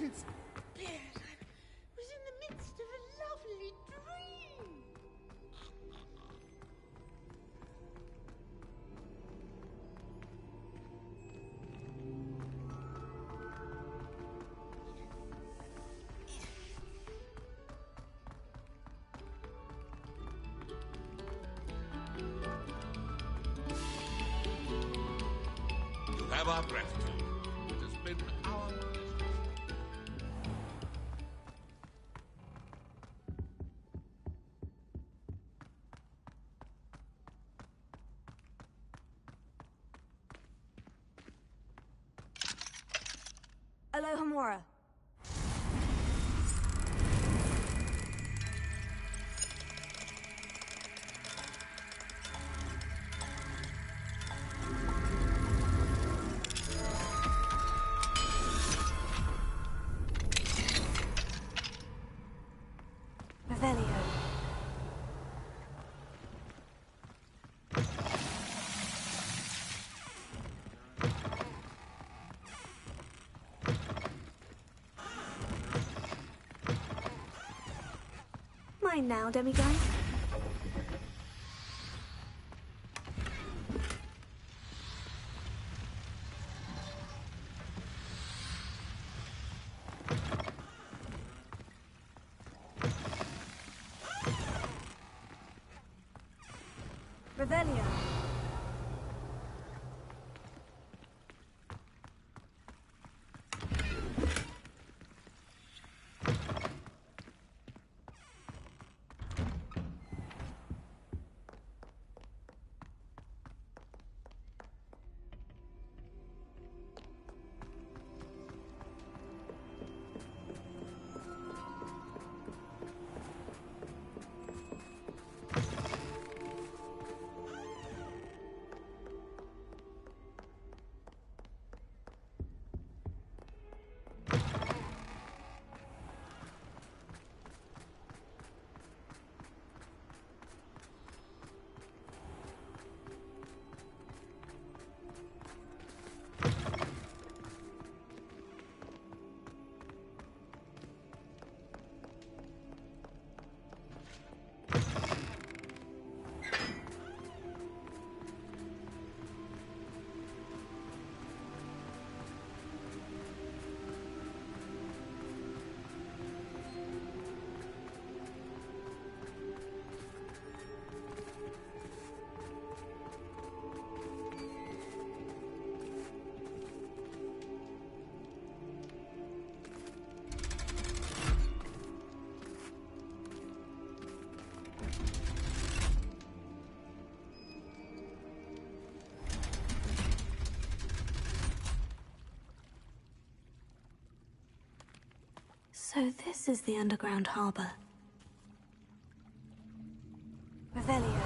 It's Beard. I was in the midst of a lovely dream. You have our gratitude. It has been our pleasure. Alohomora. Revelio. Mine now, demiguise. Revelio. So this is the underground harbor. Revelio.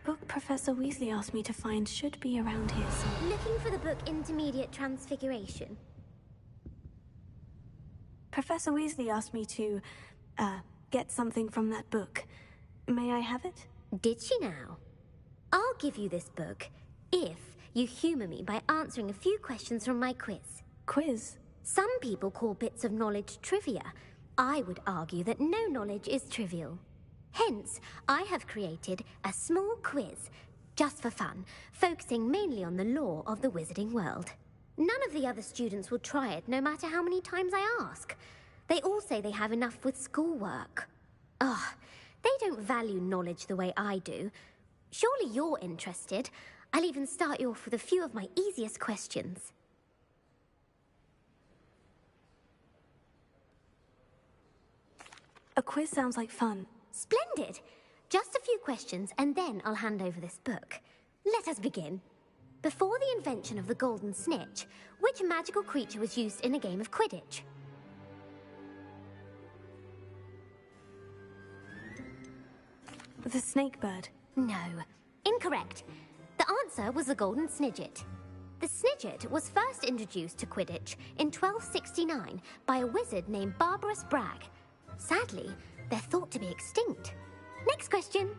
book Professor Weasley asked me to find should be around here somewhere. Looking for the book Intermediate Transfiguration? Professor Weasley asked me to, get something from that book. May I have it? Did she now? I'll give you this book if you humour me by answering a few questions from my quiz. Quiz? Some people call bits of knowledge trivia. I would argue that no knowledge is trivial. Hence, I have created a small quiz, just for fun, focusing mainly on the lore of the wizarding world. None of the other students will try it, no matter how many times I ask. They all say they have enough with schoolwork. Ugh, they don't value knowledge the way I do. Surely you're interested. I'll even start you off with a few of my easiest questions. A quiz sounds like fun. Splendid! Just a few questions, and then I'll hand over this book. Let us begin. Before the invention of the golden snitch, which magical creature was used in a game of Quidditch? The snake bird. No. Incorrect. The answer was the golden snidget. The snidget was first introduced to Quidditch in 1269 by a wizard named Barbarous Bragg. Sadly, they're thought to be extinct. Next question.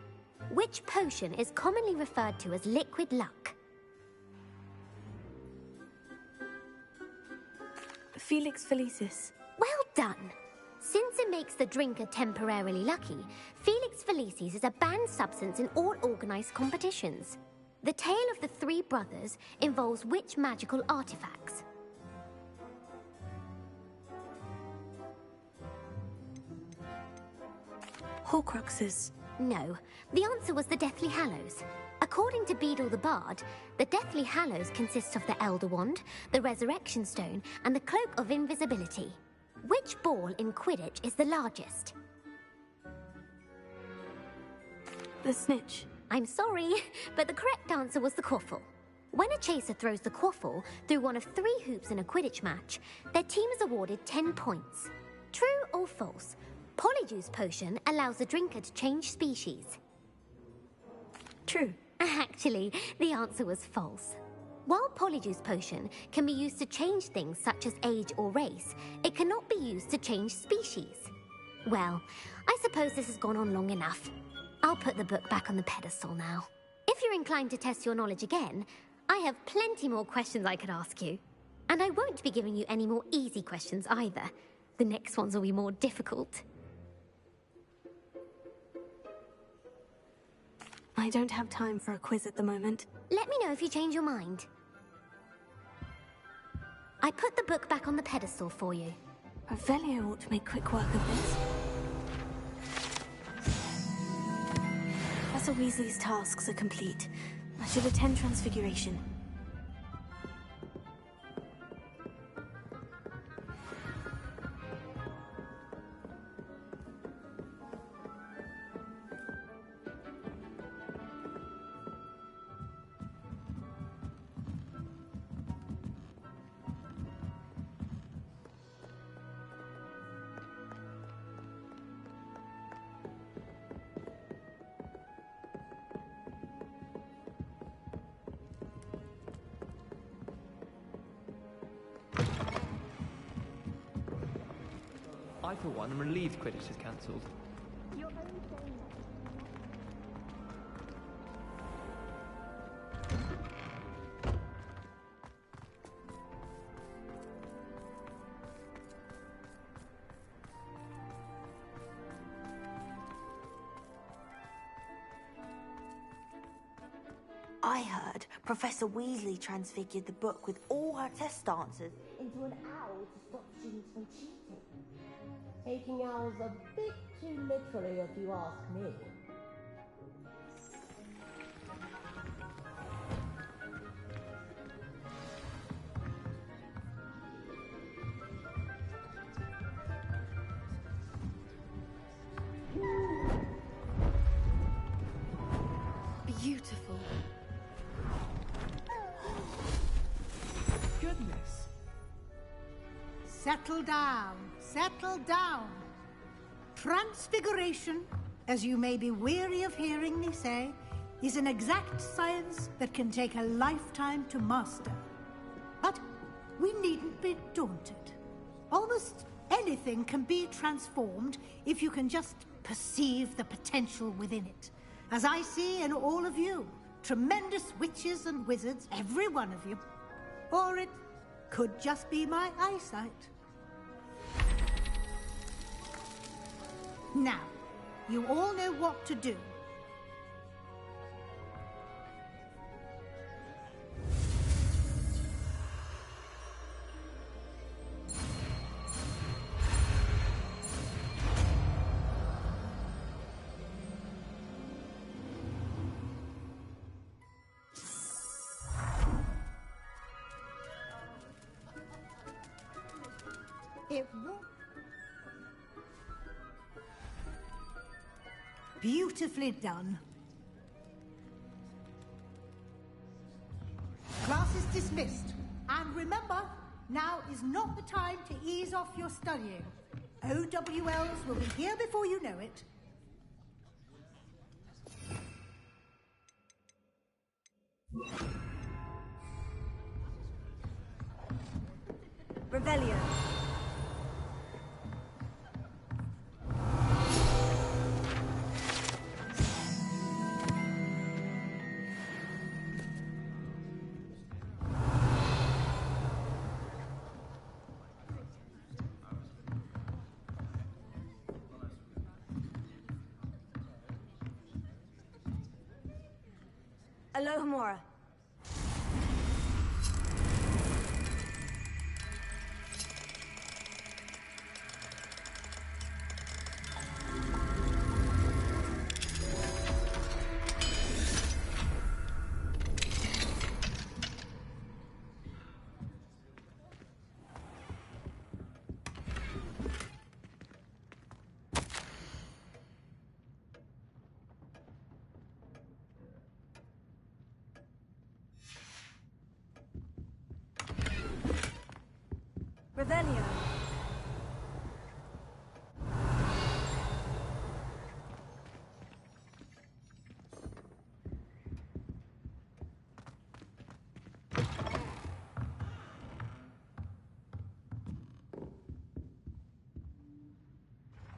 Which potion is commonly referred to as liquid luck? Felix Felicis. Well done. Since it makes the drinker temporarily lucky, Felix Felicis is a banned substance in all organised competitions. The tale of the three brothers involves which magical artifacts? Horcruxes. No, the answer was the Deathly Hallows. According to Beedle the Bard, the Deathly Hallows consists of the Elder Wand, the Resurrection Stone, and the Cloak of Invisibility. Which ball in Quidditch is the largest? The snitch. I'm sorry, but the correct answer was the quaffle. When a chaser throws the quaffle through one of 3 hoops in a Quidditch match, their team is awarded 10 points. True or false? Polyjuice potion allows the drinker to change species. True. Actually, the answer was false. While Polyjuice potion can be used to change things such as age or race, it cannot be used to change species. Well, I suppose this has gone on long enough. I'll put the book back on the pedestal now. If you're inclined to test your knowledge again, I have plenty more questions I could ask you. And I won't be giving you any more easy questions either. The next ones will be more difficult. I don't have time for a quiz at the moment. Let me know if you change your mind. I put the book back on the pedestal for you. Revelio ought to make quick work of this. Professor Weasley's tasks are complete. I should attend Transfiguration. I, for one, am relieved Quidditch is cancelled. I heard Professor Weasley transfigured the book with all her test answers into an owl to stop students from cheating. Taking owls a bit too literally, if you ask me. Beautiful. Goodness. Settle down, settle down. Transfiguration, as you may be weary of hearing me say, is an exact science that can take a lifetime to master. But we needn't be daunted. Almost anything can be transformed if you can just perceive the potential within it. As I see in all of you, tremendous witches and wizards, every one of you. Or it could just be my eyesight. Now, you all know what to do. It won't. Beautifully done. Class is dismissed. And remember, now is not the time to ease off your studying. OWLs will be here before you know it. Revelio. Alohomora. Revelio.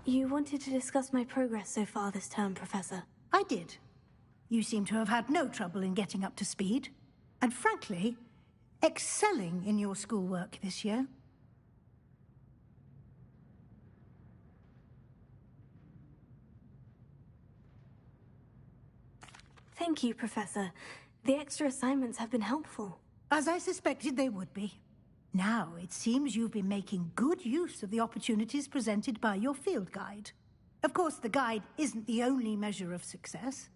You wanted to discuss my progress so far this term, Professor. I did. You seem to have had no trouble in getting up to speed. And frankly, excelling in your schoolwork this year. Thank you, Professor. The extra assignments have been helpful. As I suspected they would be. Now, it seems you've been making good use of the opportunities presented by your field guide. Of course, the guide isn't the only measure of success.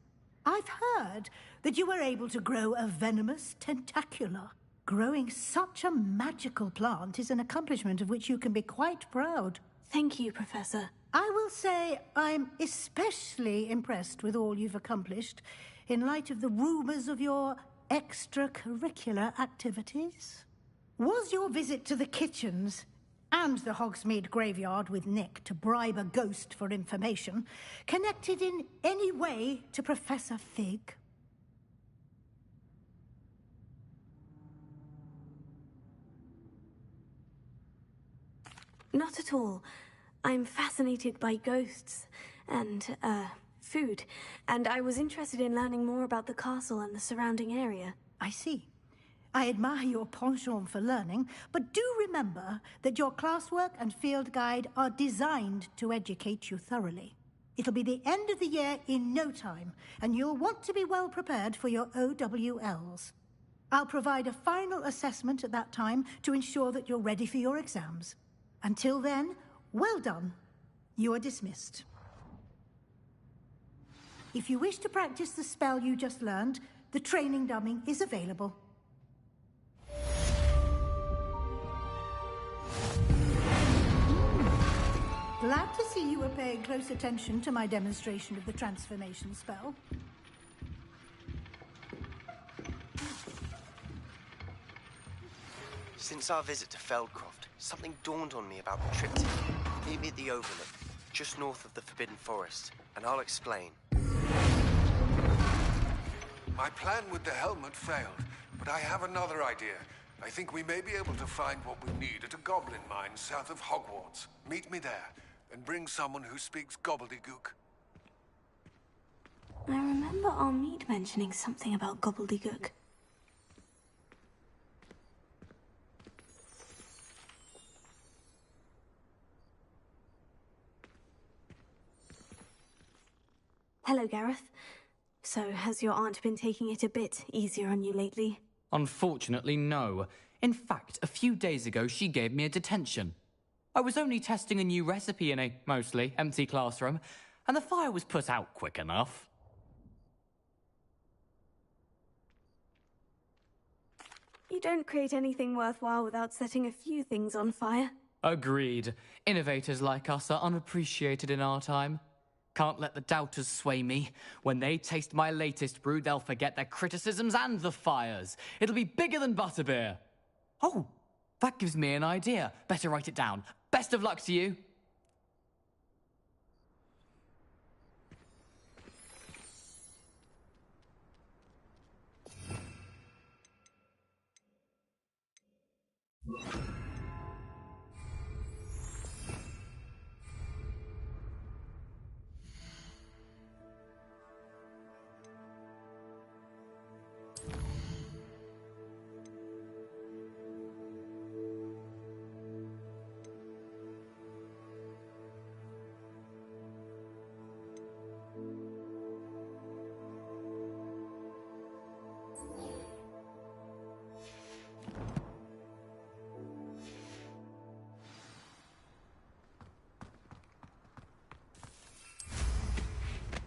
I've heard that you were able to grow a venomous tentacula. Growing such a magical plant is an accomplishment of which you can be quite proud. Thank you, Professor. I will say I'm especially impressed with all you've accomplished in light of the rumors of your extracurricular activities. Was your visit to the kitchens and the Hogsmeade graveyard with Nick to bribe a ghost for information connected in any way to Professor Fig? Not at all. I'm fascinated by ghosts and, food, and I was interested in learning more about the castle and the surrounding area. I see. I admire your penchant for learning, but do remember that your classwork and field guide are designed to educate you thoroughly. It'll be the end of the year in no time, and you'll want to be well prepared for your OWLs. I'll provide a final assessment at that time to ensure that you're ready for your exams. Until then, well done. You are dismissed. If you wish to practice the spell you just learned, the training dummy is available. Glad to see you were paying close attention to my demonstration of the transformation spell. Since our visit to Feldcroft, something dawned on me about the triptych. Meet me at the Overlook, just north of the Forbidden Forest, and I'll explain. My plan with the helmet failed, but I have another idea. I think we may be able to find what we need at a goblin mine south of Hogwarts. Meet me there, and bring someone who speaks gobbledygook. I remember Armid mentioning something about gobbledygook. Hello, Gareth. So, has your aunt been taking it a bit easier on you lately? Unfortunately, no. In fact, a few days ago, she gave me a detention. I was only testing a new recipe in a mostly empty classroom, and the fire was put out quick enough. You don't create anything worthwhile without setting a few things on fire. Agreed. Innovators like us are unappreciated in our time. Can't let the doubters sway me. When they taste my latest brew, they'll forget their criticisms and the fires. It'll be bigger than butterbeer. Oh, that gives me an idea. Better write it down. Best of luck to you.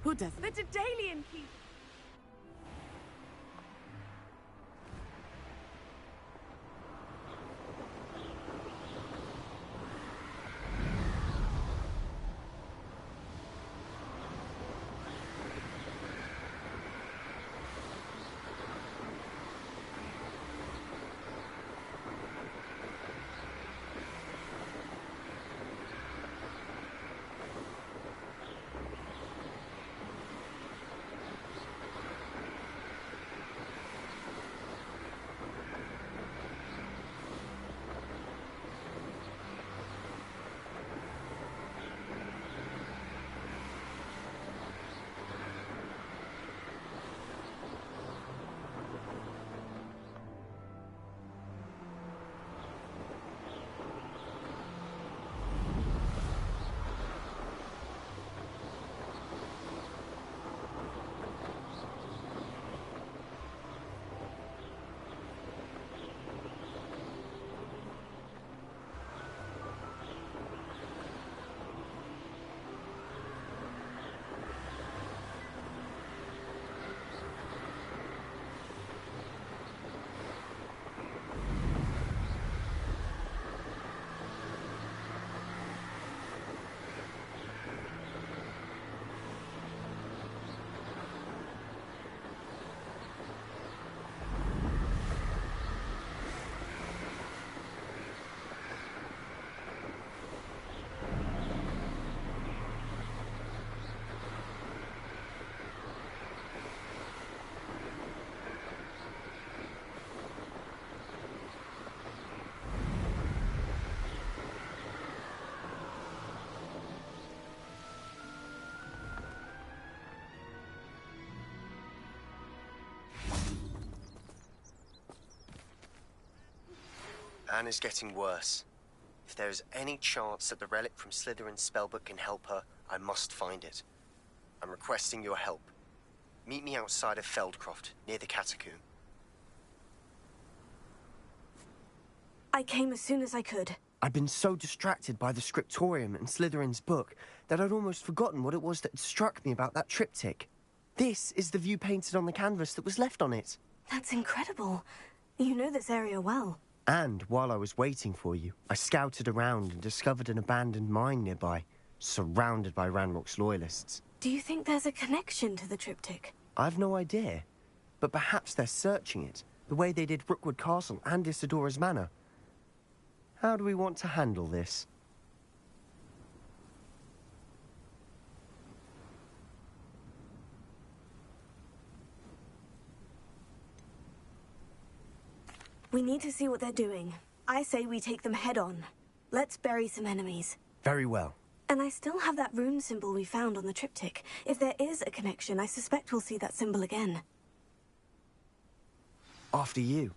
Who does the Daedalian people? Anne is getting worse. If there is any chance that the relic from Slytherin's spellbook can help her, I must find it. I'm requesting your help. Meet me outside of Feldcroft, near the catacomb. I came as soon as I could. I'd been so distracted by the scriptorium and Slytherin's book that I'd almost forgotten what it was that had struck me about that triptych. This is the view painted on the canvas that was left on it. That's incredible. You know this area well. And while I was waiting for you, I scouted around and discovered an abandoned mine nearby, surrounded by Ranrock's loyalists. Do you think there's a connection to the triptych? I've no idea, but perhaps they're searching it, the way they did Rookwood Castle and Isidora's Manor. How do we want to handle this? We need to see what they're doing. I say we take them head on. Let's bury some enemies. Very well. And I still have that rune symbol we found on the triptych. If there is a connection, I suspect we'll see that symbol again. After you.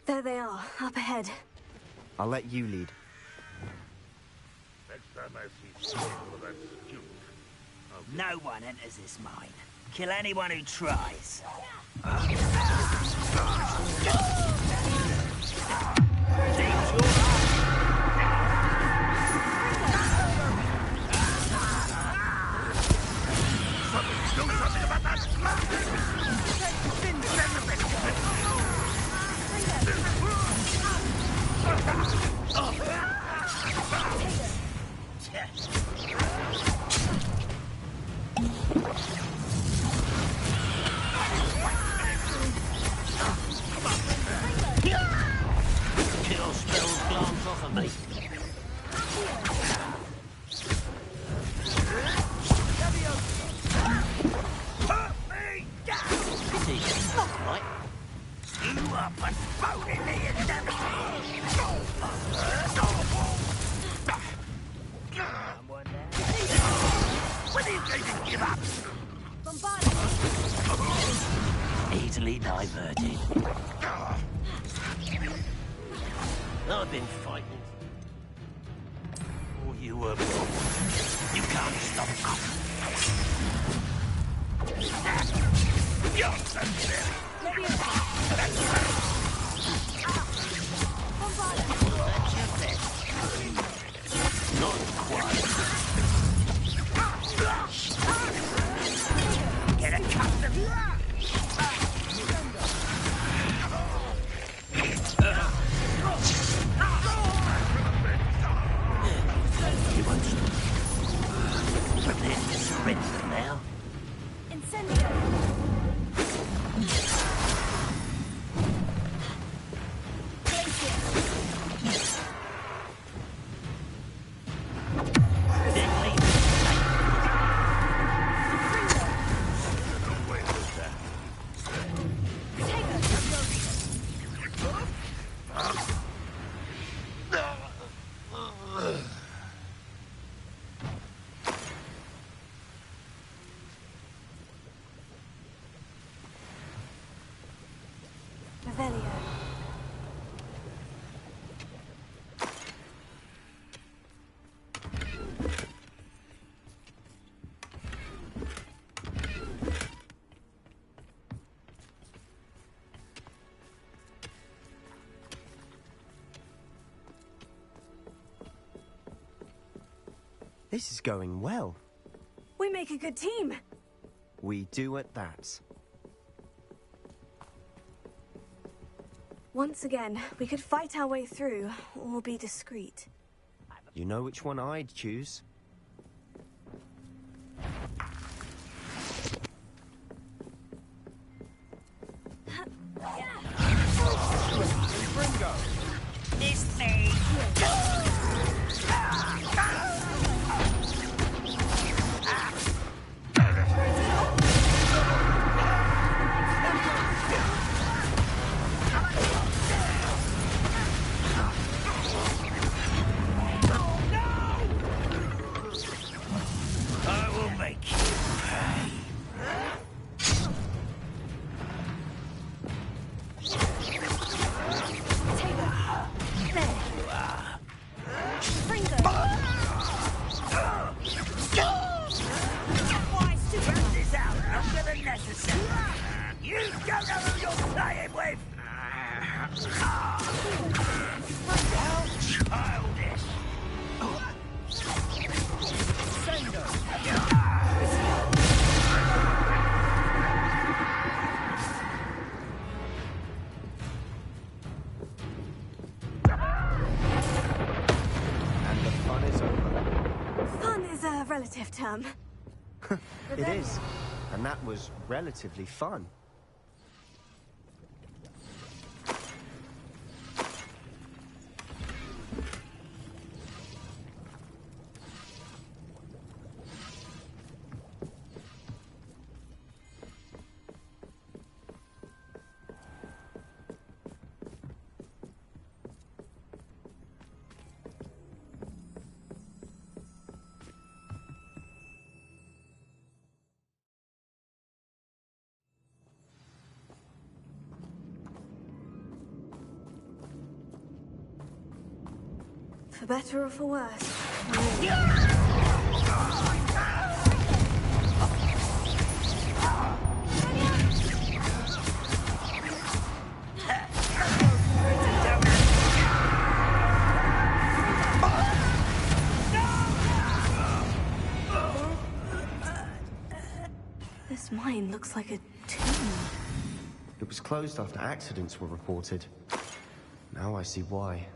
There they are, up ahead. I'll let you lead. Next time I see smoke for that student, no one enters this mine. Kill anyone who tries. Easily diverted. I've been fighting. Oh, you were born. You can't stop us. You're not quite. Get accustomed. You won't stop. Prepare to surrender now. Incendio! This is going well. We make a good team. We do at that. Once again, we could fight our way through, or be discreet. You know which one I'd choose. This thing. I will make you pay. You don't know who you're playing with! How childish! And the fun is over. Fun is a relative term. It is. And that was relatively fun. For better or for worse. This mine looks like a tomb. It was closed after accidents were reported. Now I see why.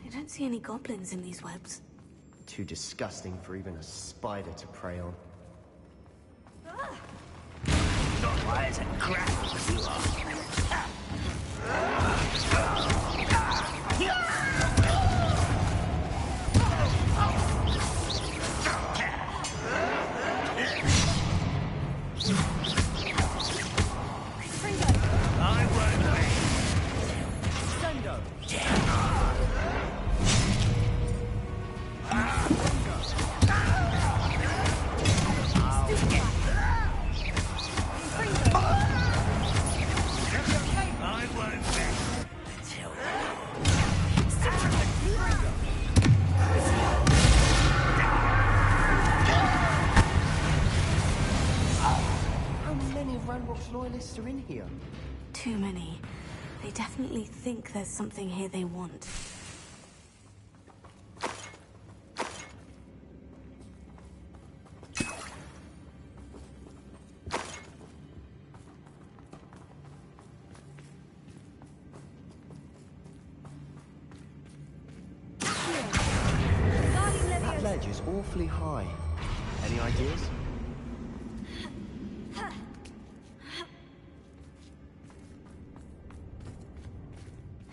I don't see any goblins in these webs. Too disgusting for even a spider to prey on. Not quite as aggressive as you are. I won't wait. Sendo. How many of Ranrock's loyalists are in here? Too many. They definitely think there's something here they want. That ledge is awfully high. Any ideas?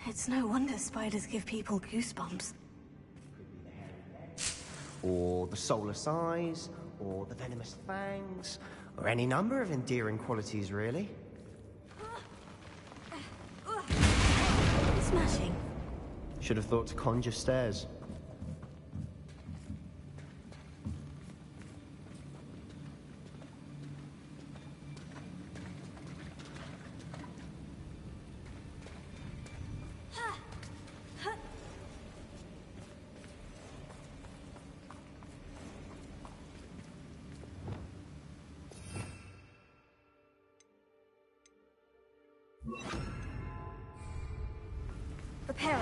It's no wonder spiders give people goosebumps. Or the soulless eyes, or the venomous fangs, or any number of endearing qualities, really. Smashing. Should have thought to conjure stairs. Prepare.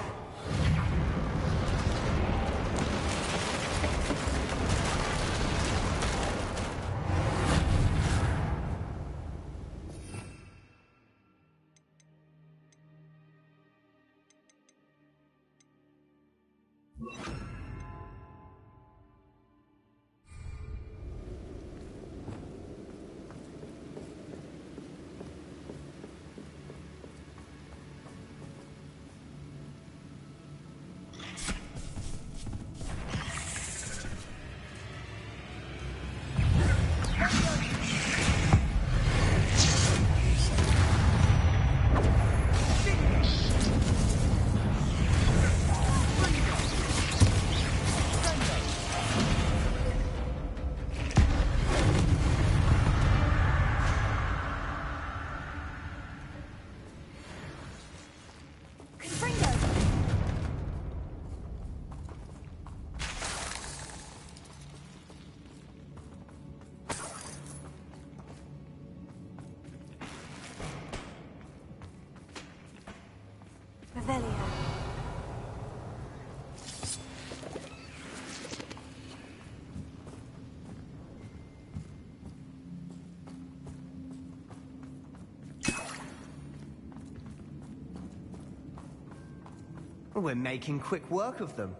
We're making quick work of them.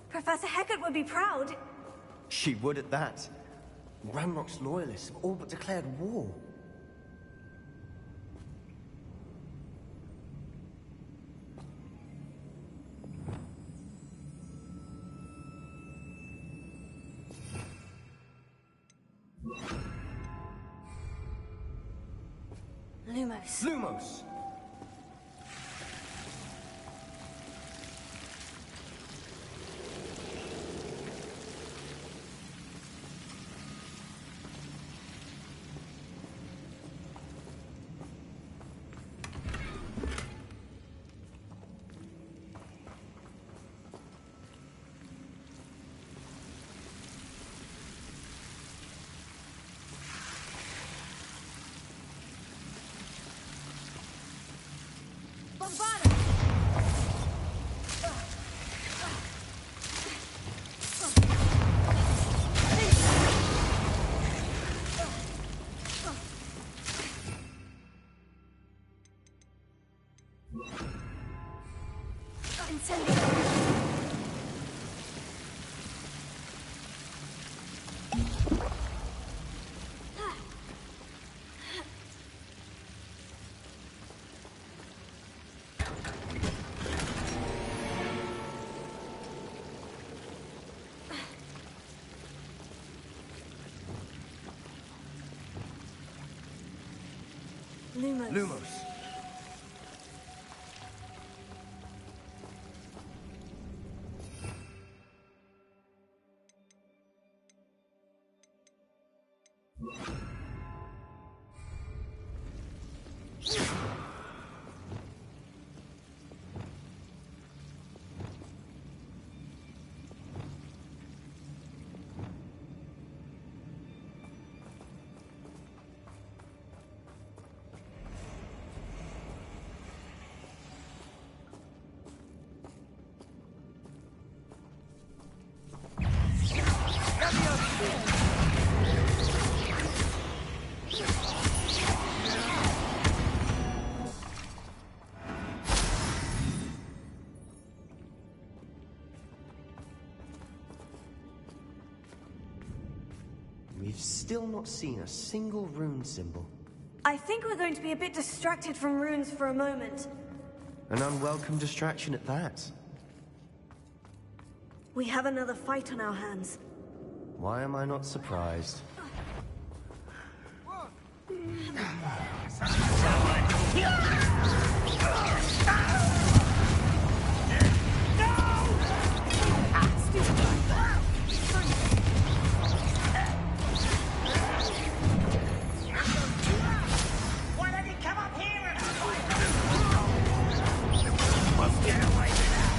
Professor Hecat would be proud. She would at that. Ranrock's loyalists have all but declared war. Lumos. Lumos! Lumos. Lumos. We've still not seen a single rune symbol. I think we're going to be a bit distracted from runes for a moment. An unwelcome distraction at that. We have another fight on our hands. Why am I not surprised? Why don't you come up here and fight? Must get away with that.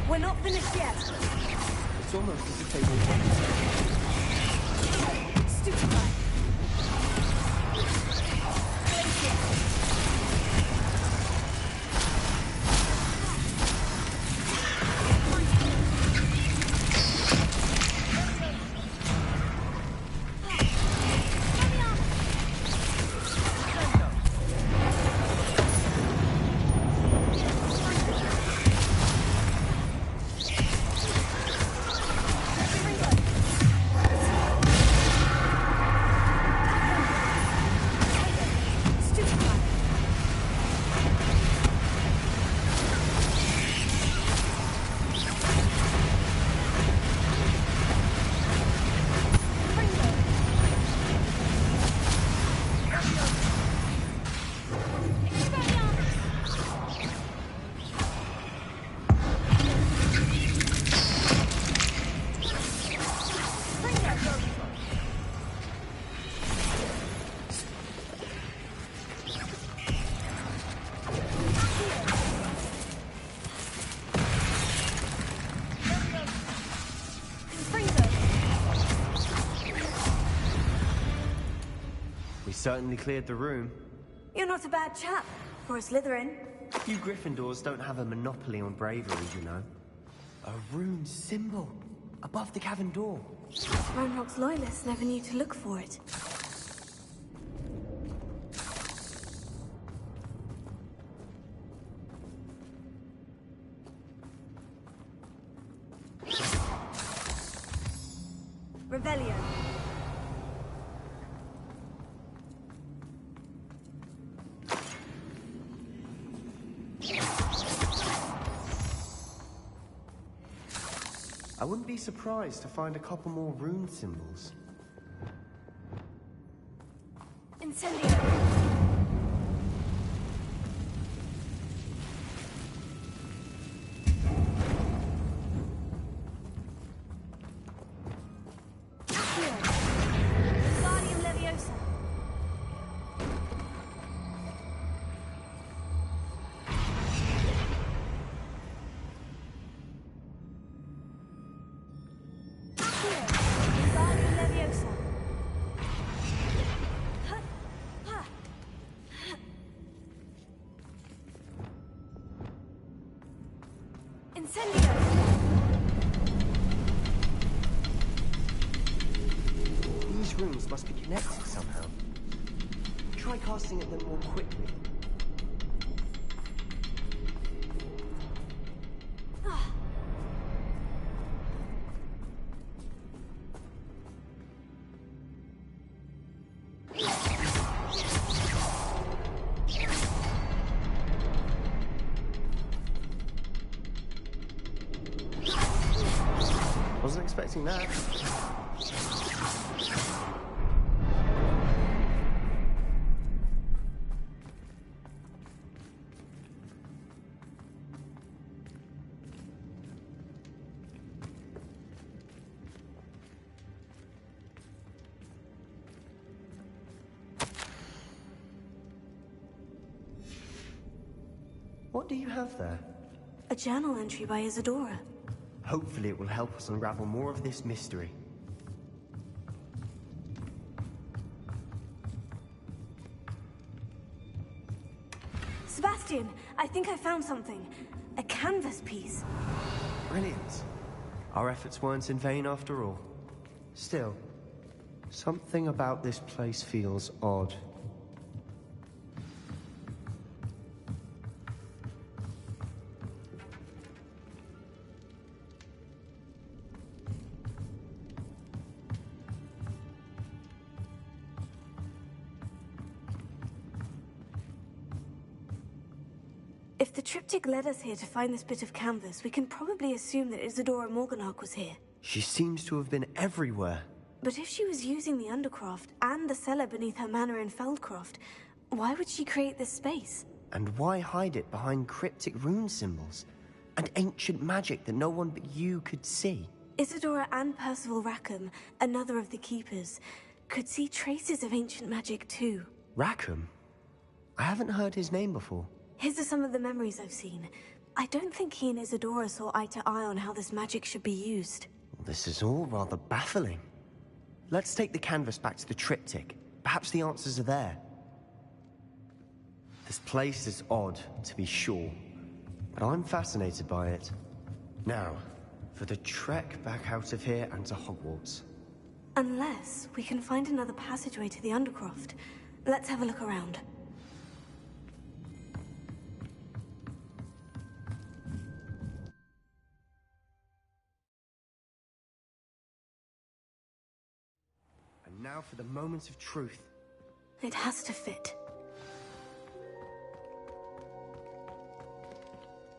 We're not finished yet. It's almost as if they will. Stupefy. certainly cleared the room. You're not a bad chap for a Slytherin. You Gryffindors don't have a monopoly on bravery, you know. A rune symbol above the cavern door. Ranrock's loyalists never knew to look for it. Revelio. I wouldn't be surprised to find a couple more rune symbols. Incendio. These runes must be connected somehow. Try casting at them more quickly. Wasn't expecting that. What do you have there? A journal entry by Isadora. Hopefully it will help us unravel more of this mystery. Sebastian, I think I found something. A canvas piece. Brilliant. Our efforts weren't in vain after all. Still, something about this place feels odd. If the triptych led us here to find this bit of canvas, we can probably assume that Isadora Morganach was here. She seems to have been everywhere. But if she was using the Undercroft and the cellar beneath her manor in Feldcroft, why would she create this space? And why hide it behind cryptic rune symbols? And ancient magic that no one but you could see? Isadora and Percival Rackham, another of the Keepers, could see traces of ancient magic too. Rackham? I haven't heard his name before. His are some of the memories I've seen. I don't think he and Isadora saw eye to eye on how this magic should be used. This is all rather baffling. Let's take the canvas back to the triptych. Perhaps the answers are there. This place is odd, to be sure, but I'm fascinated by it. Now, for the trek back out of here and to Hogwarts. Unless we can find another passageway to the Undercroft. Let's have a look around. And now for the moment of truth. It has to fit.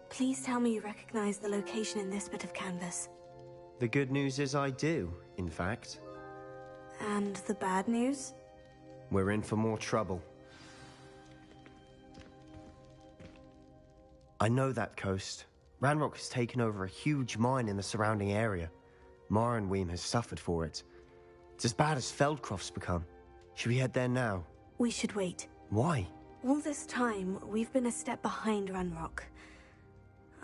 Please tell me you recognize the location in this bit of canvas. The good news is I do, in fact. And the bad news? We're in for more trouble. I know that coast. Ranrock has taken over a huge mine in the surrounding area. Marrenweem has suffered for it. It's as bad as Feldcroft's become. Should we head there now? We should wait. Why? All this time, we've been a step behind Ranrock.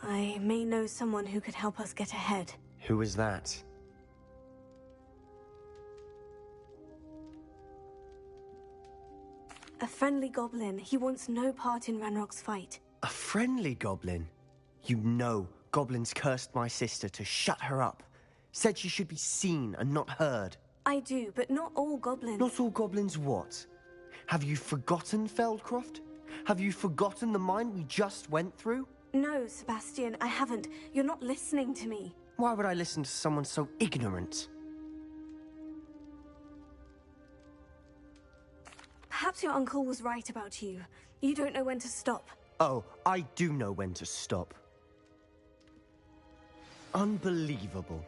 I may know someone who could help us get ahead. Who is that? A friendly goblin. He wants no part in Ranrock's fight. A friendly goblin? You know goblins cursed my sister to shut her up. Said she should be seen and not heard. I do, but not all goblins. Not all goblins what? Have you forgotten Feldcroft? Have you forgotten the mine we just went through? No, Sebastian, I haven't. You're not listening to me. Why would I listen to someone so ignorant? Perhaps your uncle was right about you. You don't know when to stop. Oh, I do know when to stop. Unbelievable.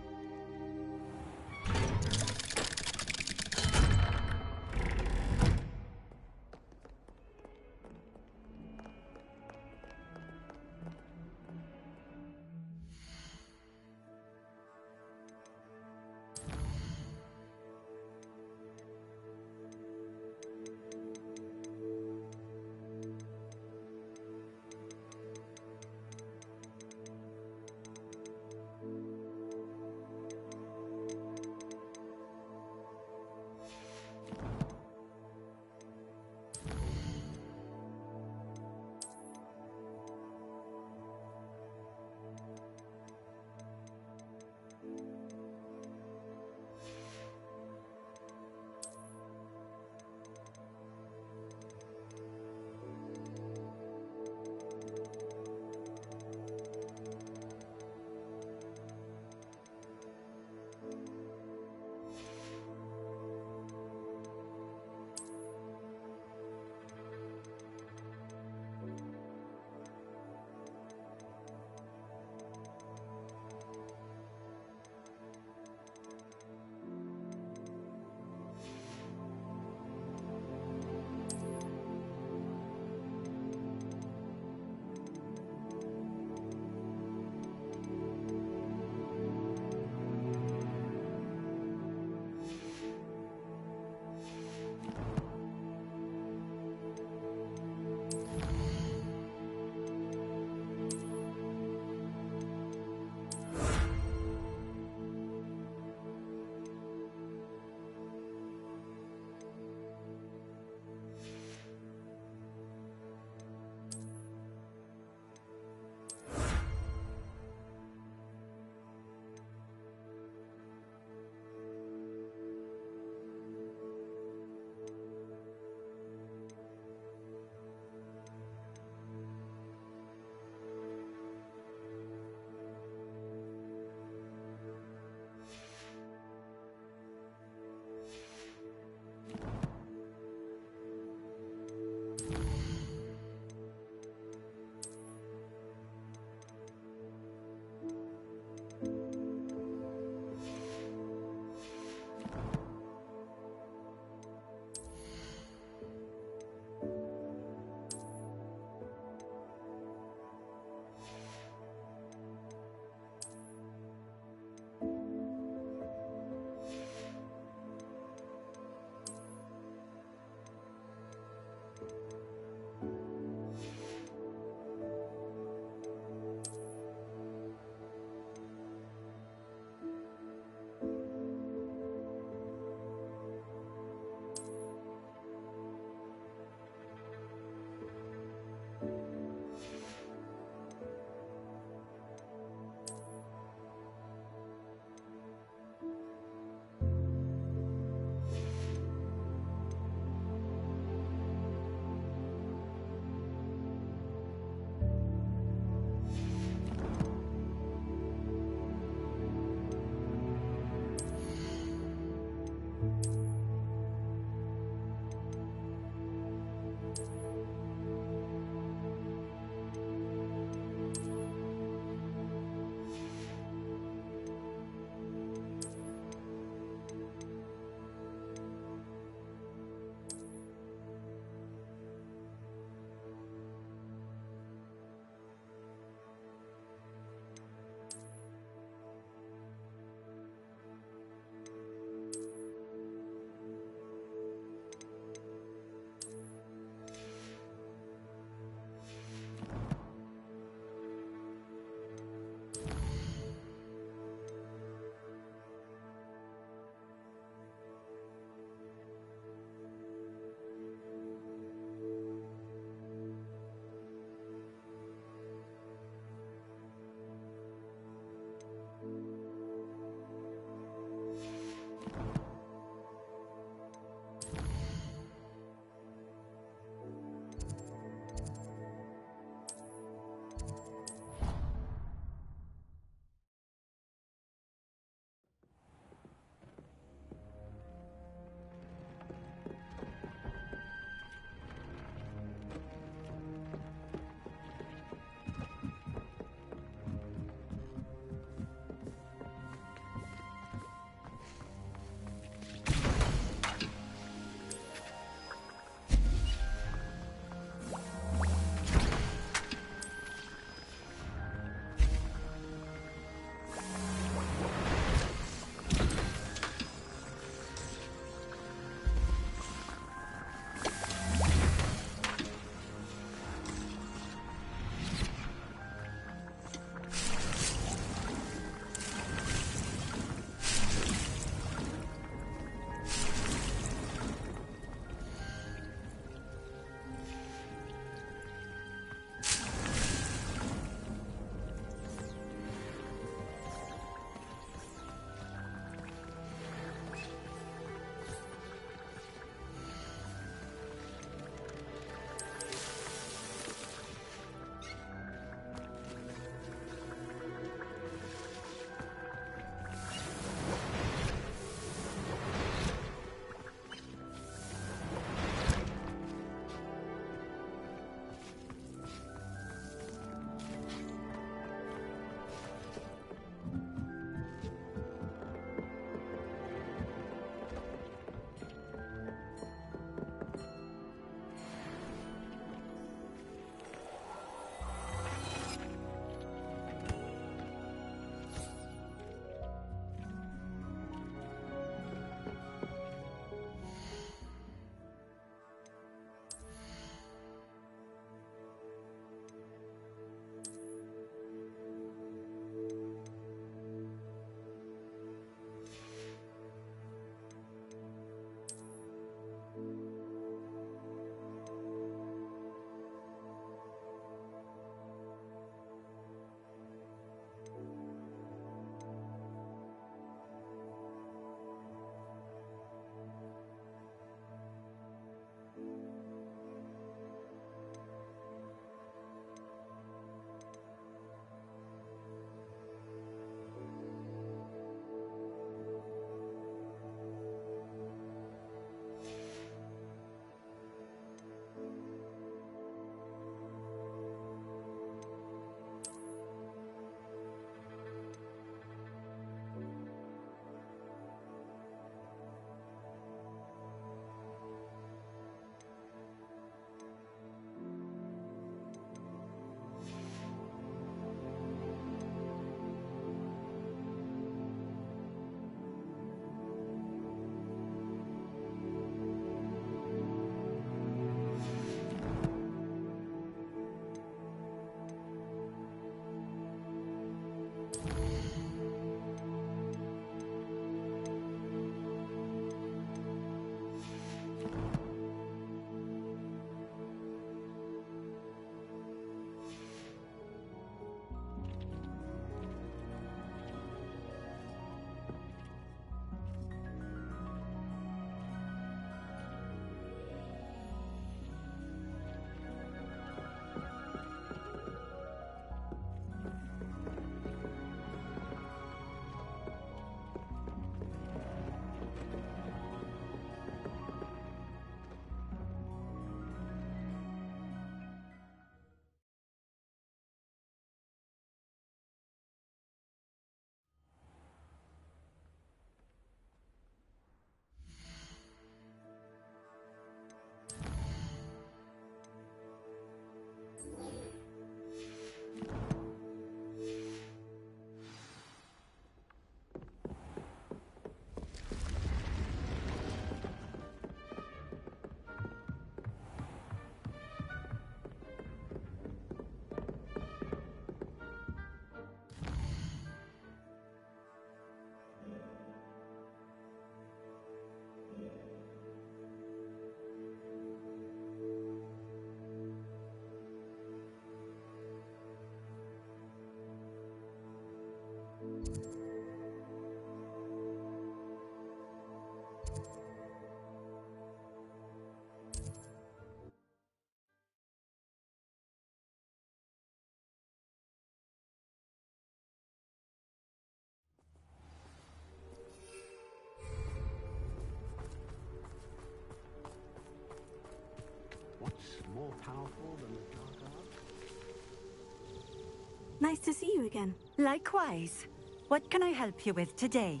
Nice to see you again. Likewise. What can I help you with today?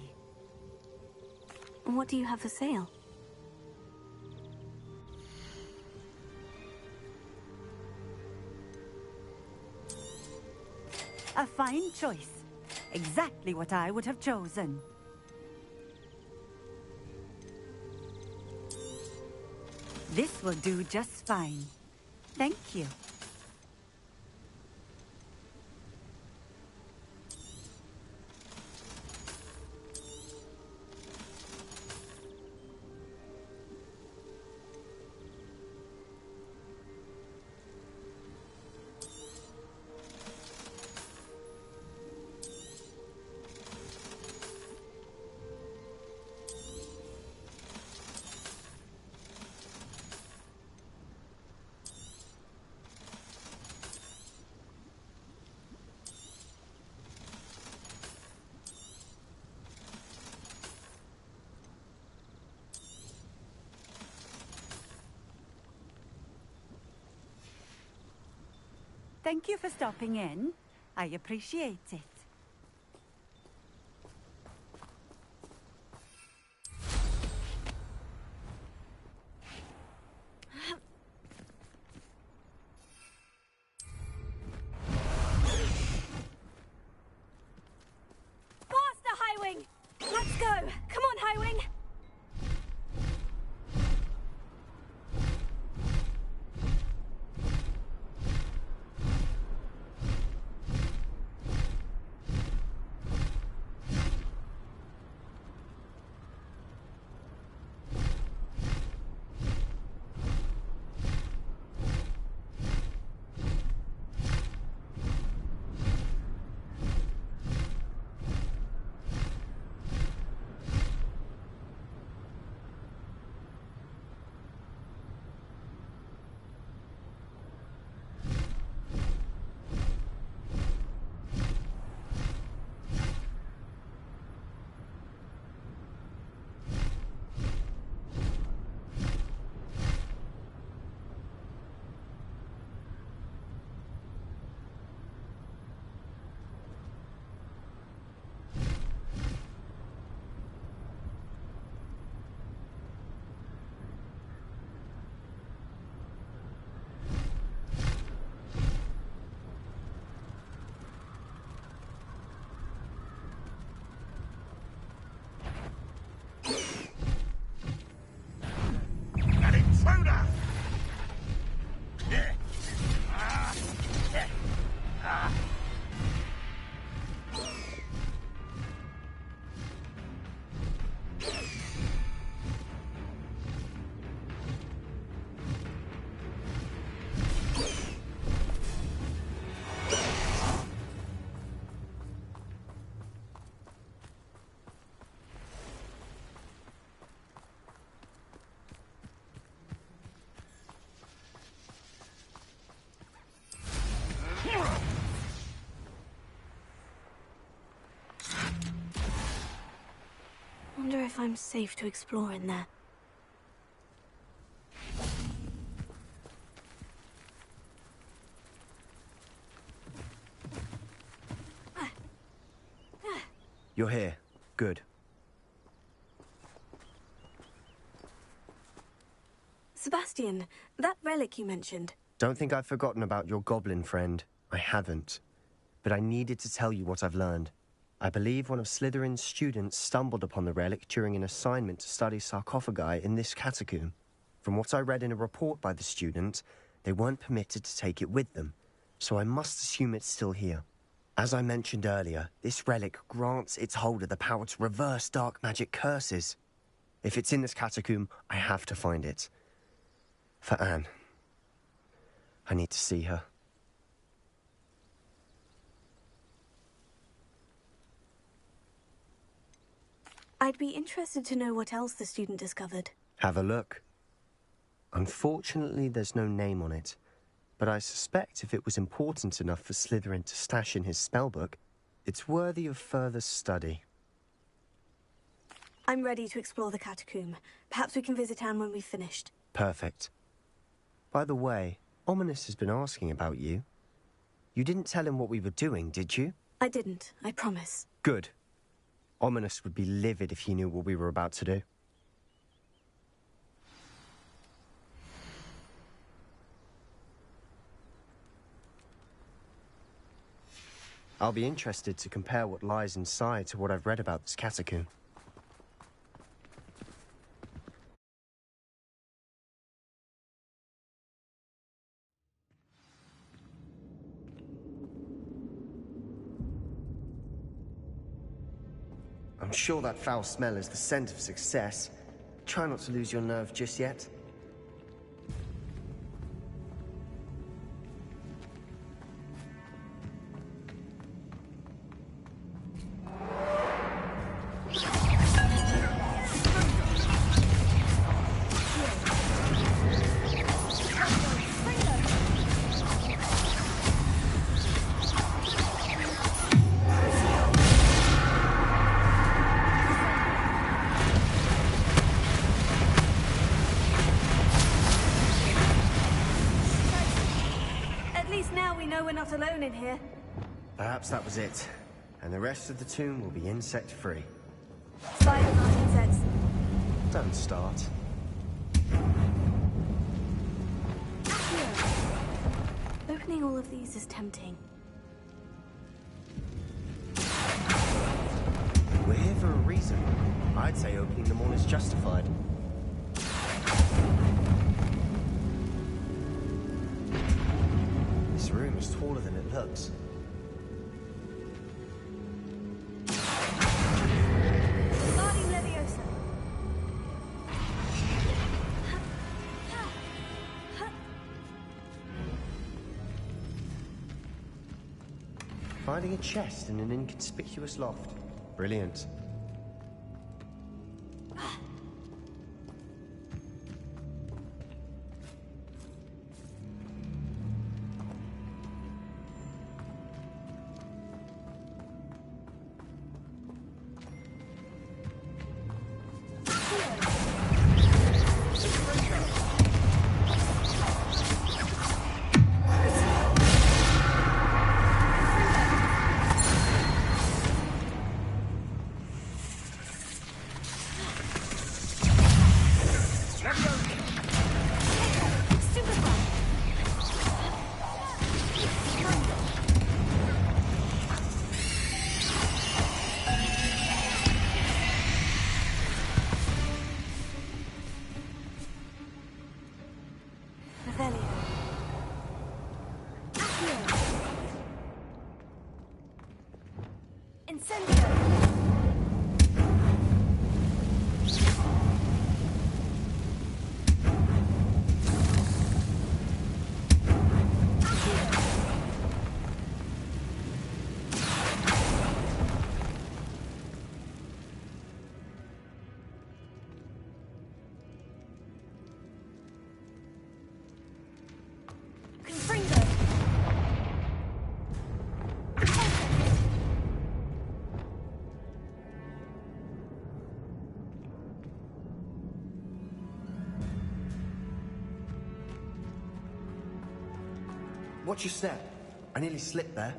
What do you have for sale? A fine choice. Exactly what I would have chosen. This will do just fine. Thank you. Thank you for stopping in. I appreciate it. Faster, Highwing! Let's go! Come on, Highwing! Wonder if I'm safe to explore in there. You're here. Good. Sebastian, that relic you mentioned. Don't think I've forgotten about your goblin friend. I haven't. But I needed to tell you what I've learned. I believe one of Slytherin's students stumbled upon the relic during an assignment to study sarcophagi in this catacomb. From what I read in a report by the student, they weren't permitted to take it with them, so I must assume it's still here. As I mentioned earlier, this relic grants its holder the power to reverse dark magic curses. If it's in this catacomb, I have to find it. For Anne. I need to see her. I'd be interested to know what else the student discovered. Have a look. Unfortunately, there's no name on it, but I suspect if it was important enough for Slytherin to stash in his spellbook, it's worthy of further study. I'm ready to explore the catacomb. Perhaps we can visit Anne when we've finished. Perfect. By the way, Ominous has been asking about you. You didn't tell him what we were doing, did you? I didn't, I promise. Good. Ominous would be livid if he knew what we were about to do. I'll be interested to compare what lies inside to what I've read about this catacomb. I'm sure that foul smell is the scent of success. Try not to lose your nerve just yet. Alone in here. Perhaps that was it. And the rest of the tomb will be insect-free. Spider not insects. Don't start. Opening all of these is tempting. We're here for a reason. I'd say opening them all is justified. This room is taller than it looks. Finding a chest in an inconspicuous loft. Brilliant. Watch your step. I nearly slipped there.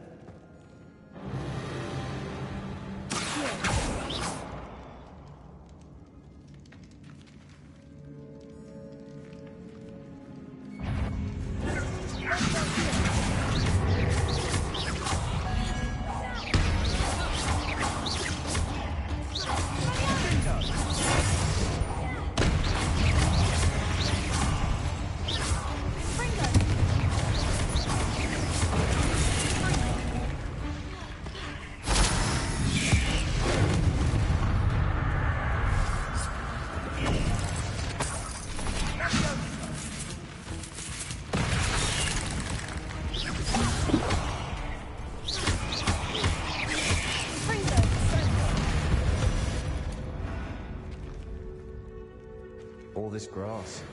All this grass,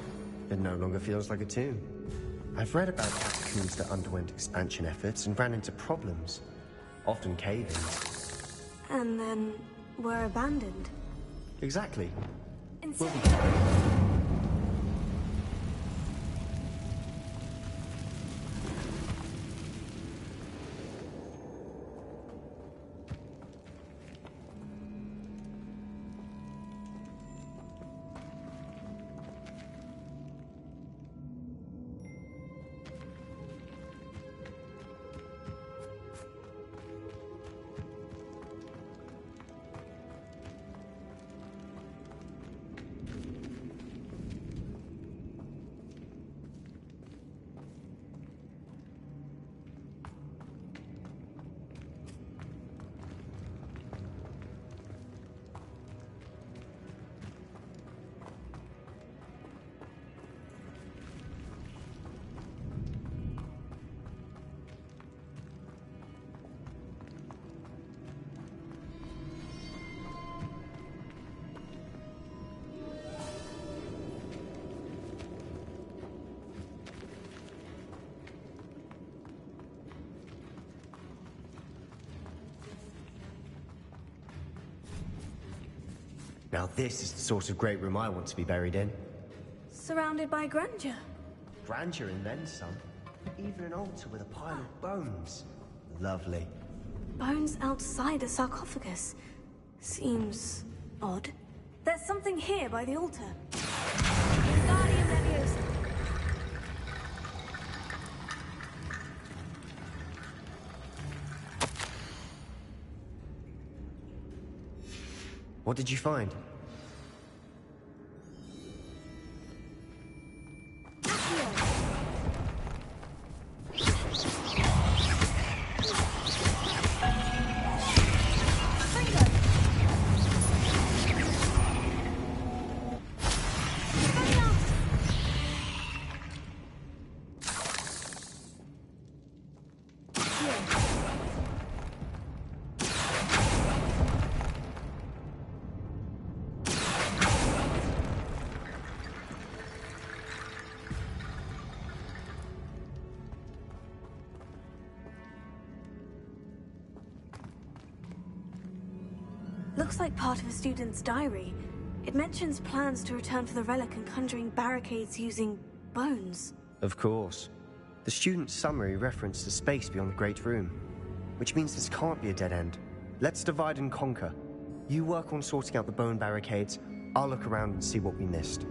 it no longer feels like a tomb. I've read about catacombs that underwent expansion efforts and ran into problems, often cave-ins. And then were abandoned. Exactly. Insane. Now this is the sort of great room I want to be buried in. Surrounded by grandeur. Grandeur and then some. Even an altar with a pile of bones. Lovely. Bones outside a sarcophagus. Seems odd. There's something here by the altar. Wingardium Leviosa. What did you find? Looks like part of a student's diary. It mentions plans to return for the relic and conjuring barricades using bones. Of course. The student's summary referenced the space beyond the Great Room, which means this can't be a dead end. Let's divide and conquer. You work on sorting out the bone barricades, I'll look around and see what we missed.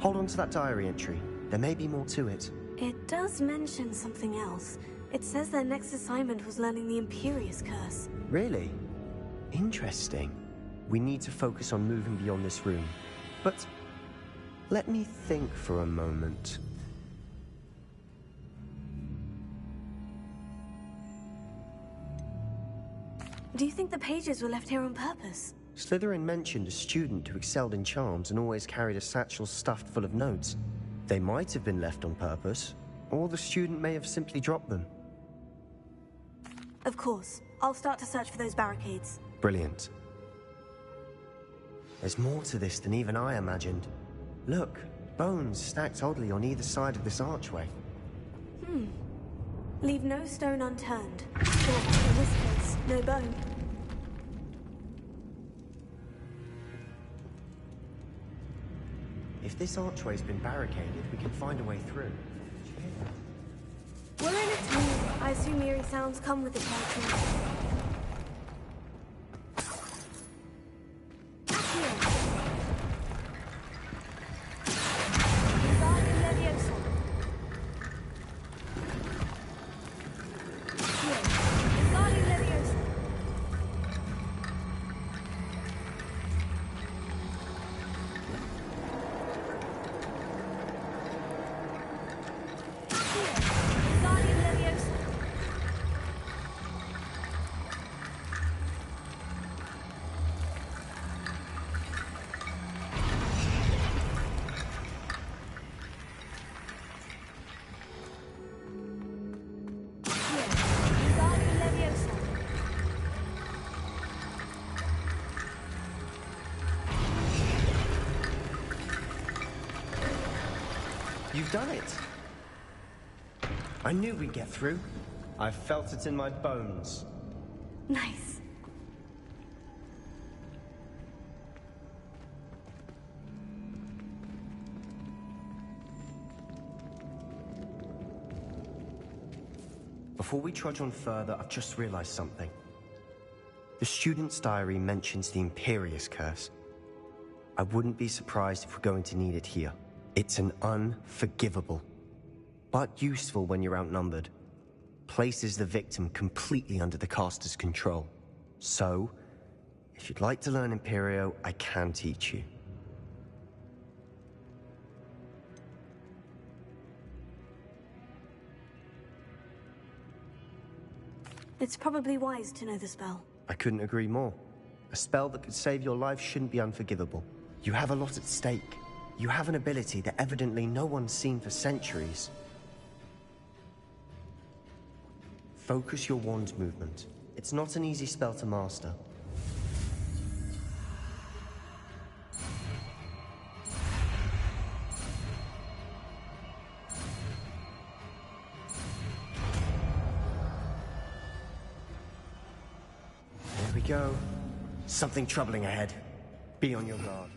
Hold on to that diary entry. There may be more to it. It does mention something else. It says their next assignment was learning the Imperious Curse. Really? Interesting. We need to focus on moving beyond this room. But let me think for a moment. Do you think the pages were left here on purpose? Slytherin mentioned a student who excelled in charms and always carried a satchel stuffed full of notes. They might have been left on purpose, or the student may have simply dropped them. Of course. I'll start to search for those barricades. Brilliant. There's more to this than even I imagined. Look, bones stacked oddly on either side of this archway. Leave no stone unturned. Or, in this case, no bone. If this archway's been barricaded, we can find a way through. We're in a team. I assume eerie sounds come with the territory. You've done it! I knew we'd get through. I felt it in my bones. Nice. Before we trudge on further, I've just realized something. The student's diary mentions the Imperious Curse. I wouldn't be surprised if we're going to need it here. It's an unforgivable, but useful when you're outnumbered. Places the victim completely under the caster's control. So, if you'd like to learn Imperio, I can teach you. It's probably wise to know the spell. I couldn't agree more. A spell that could save your life shouldn't be unforgivable. You have a lot at stake. You have an ability that evidently no one's seen for centuries. Focus your wand movement. It's not an easy spell to master. There we go. Something troubling ahead. Be on your guard.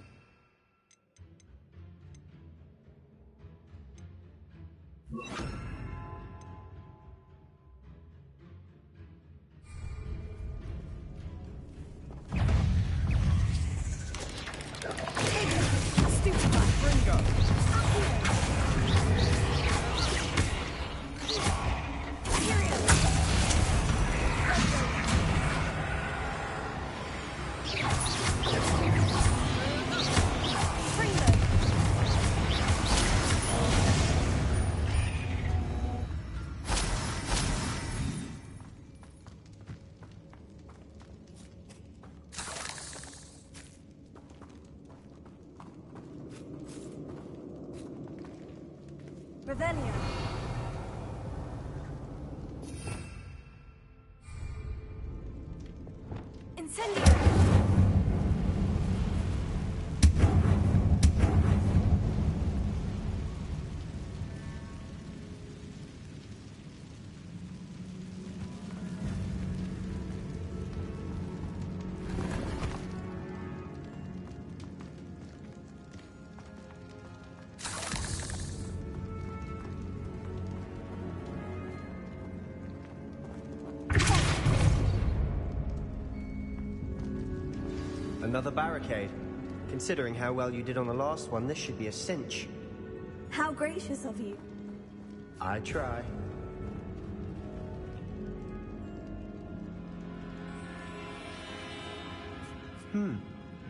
Revelio. Incendio. Another barricade. Considering how well you did on the last one, this should be a cinch. How gracious of you. I try.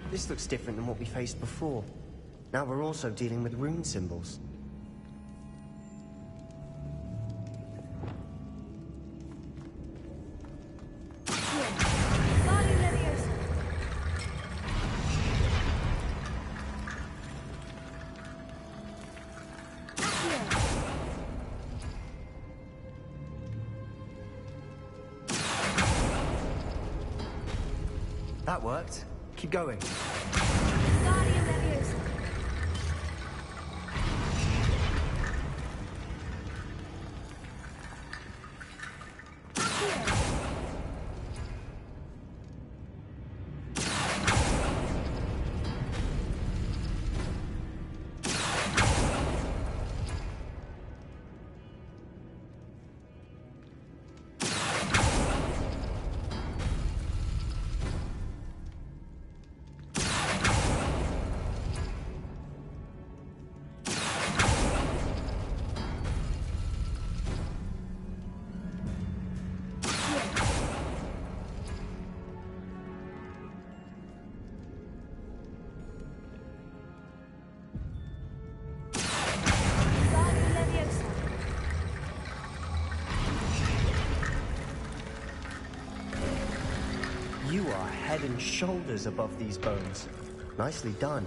This looks different than what we faced before. Now we're also dealing with rune symbols. That worked. Keep going. You are head and shoulders above these bones. Nicely done.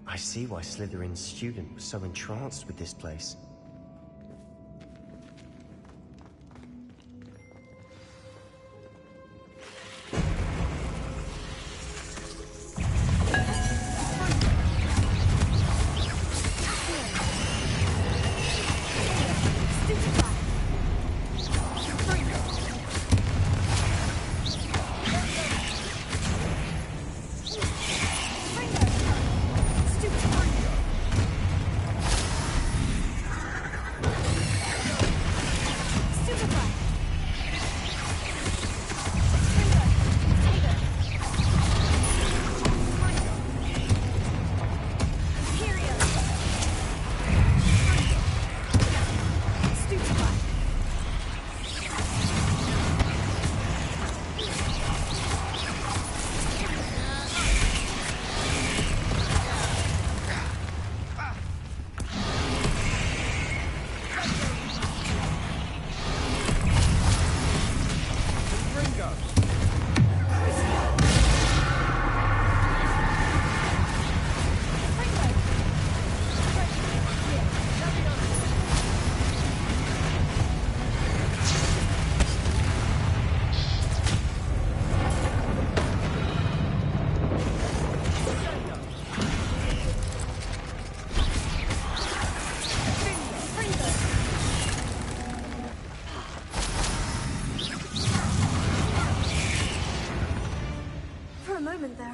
I see why Slytherin's student was so entranced with this place.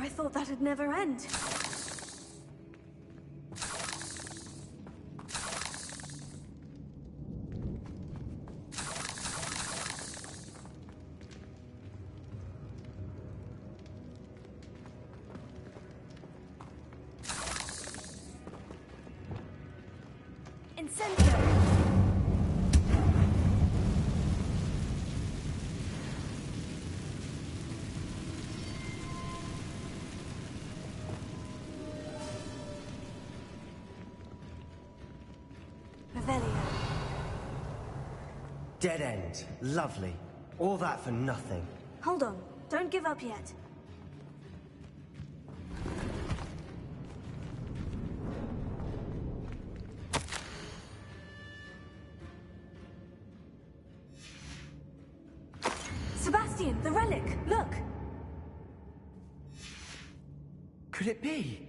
I thought that'd never end. Incendio! Dead end. Lovely. All that for nothing. Hold on. Don't give up yet. Sebastian, the relic! Look! Could it be?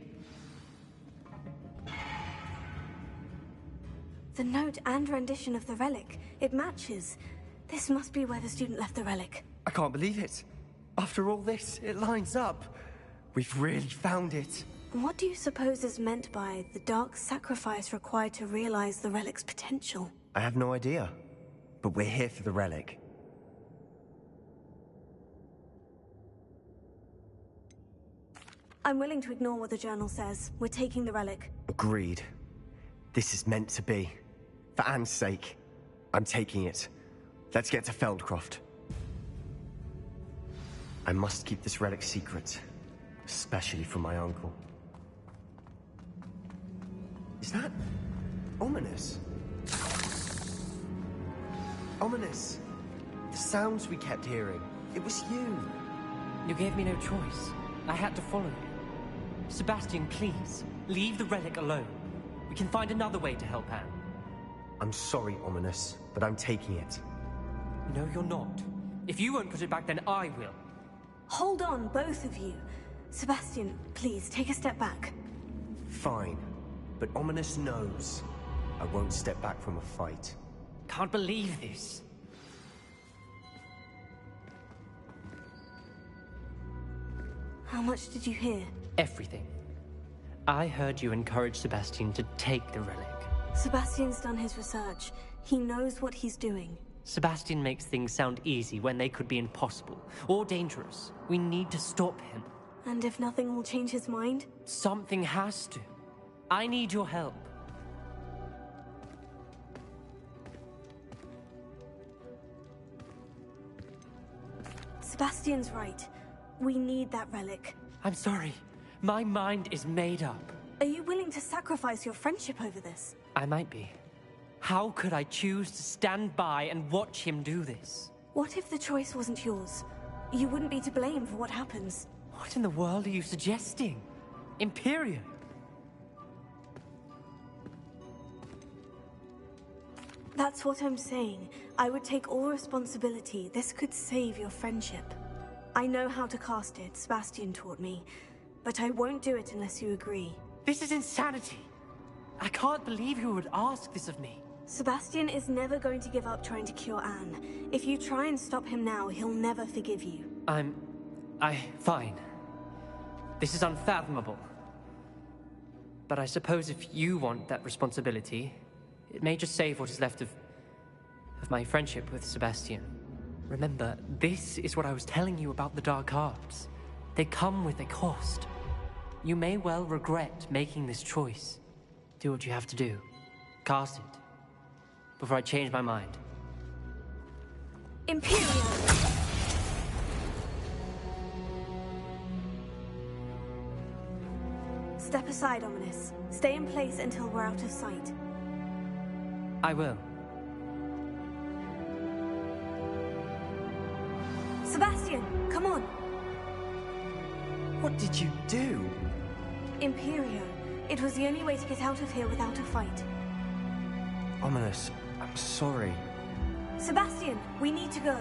The note and rendition of the relic. It matches. This must be where the student left the relic. I can't believe it. After all this, it lines up. We've really found it. What do you suppose is meant by the dark sacrifice required to realize the relic's potential? I have no idea. But we're here for the relic. I'm willing to ignore what the journal says. We're taking the relic. Agreed. This is meant to be. For Anne's sake. I'm taking it. Let's get to Feldcroft. I must keep this relic secret. Especially from my uncle. Is that... ominous? Ominous! The sounds we kept hearing. It was you. You gave me no choice. I had to follow you. Sebastian, please, leave the relic alone. We can find another way to help Anne. I'm sorry, Ominous, but I'm taking it. No, you're not. If you won't put it back, then I will. Hold on, both of you. Sebastian, please, take a step back. Fine. But Ominous knows. I won't step back from a fight. Can't believe this. How much did you hear? Everything. I heard you encourage Sebastian to take the relic. Sebastian's done his research. He knows what he's doing. Sebastian makes things sound easy when they could be impossible or dangerous. We need to stop him. And if nothing will change his mind? Something has to. I need your help. Sebastian's right. We need that relic. I'm sorry. My mind is made up. Are you willing to sacrifice your friendship over this? I might be. How could I choose to stand by and watch him do this? What if the choice wasn't yours? You wouldn't be to blame for what happens. What in the world are you suggesting? Imperium? That's what I'm saying. I would take all responsibility. This could save your friendship. I know how to cast it, Sebastian taught me. But I won't do it unless you agree. This is insanity. I can't believe you would ask this of me. Sebastian is never going to give up trying to cure Anne. If you try and stop him now, he'll never forgive you. Fine. This is unfathomable. But I suppose if you want that responsibility, it may just save what is left of my friendship with Sebastian. Remember, this is what I was telling you about the dark arts. They come with a cost. You may well regret making this choice. Do what you have to do. Cast it. Before I change my mind. Imperial! Step aside, Ominous. Stay in place until we're out of sight. I will. Sebastian, come on! What did you do? Imperio. It was the only way to get out of here without a fight. Ominous, I'm sorry. Sebastian, we need to go.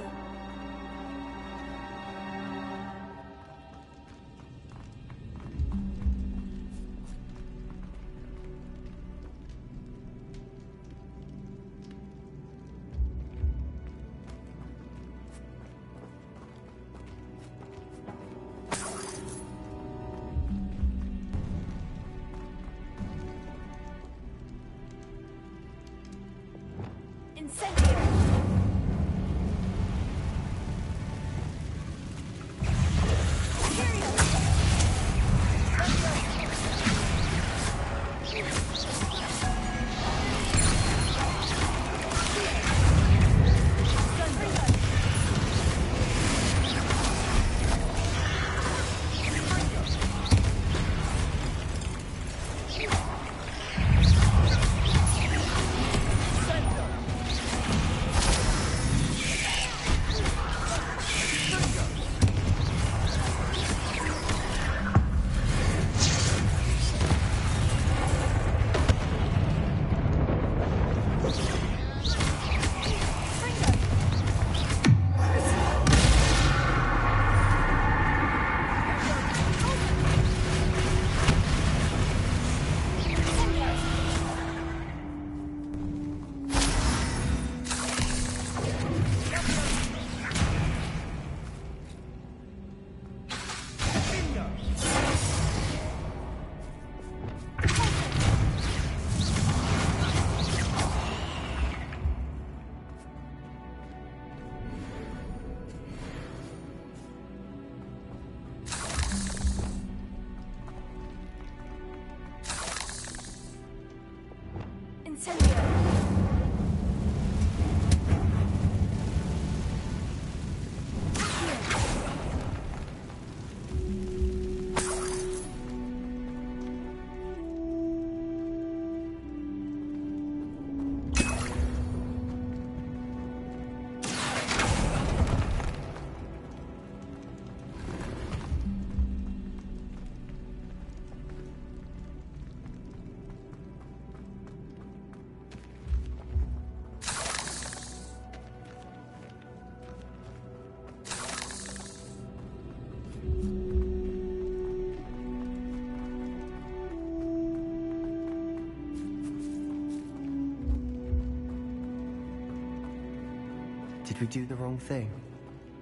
Did we do the wrong thing?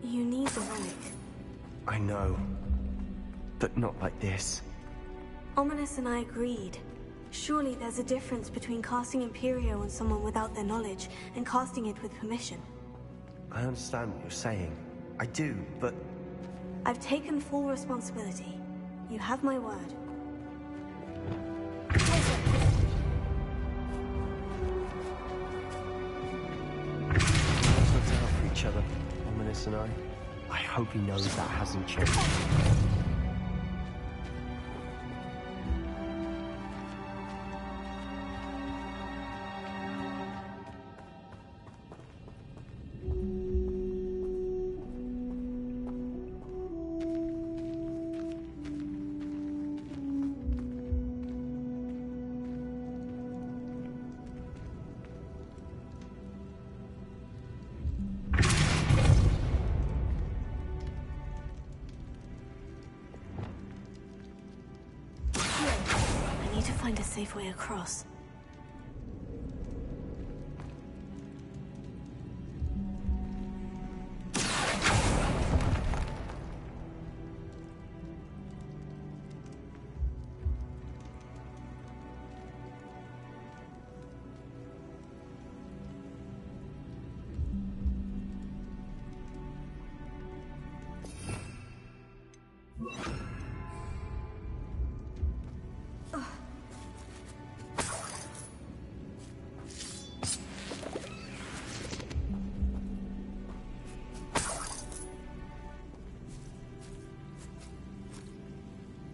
You need the relic. I know. But not like this. Ominous and I agreed. Surely there's a difference between casting Imperio on someone without their knowledge and casting it with permission. I understand what you're saying. I do, but... I've taken full responsibility. You have my word. Let's look out for each other, Ominous and I. I hope he knows that hasn't changed. Find a safe way across.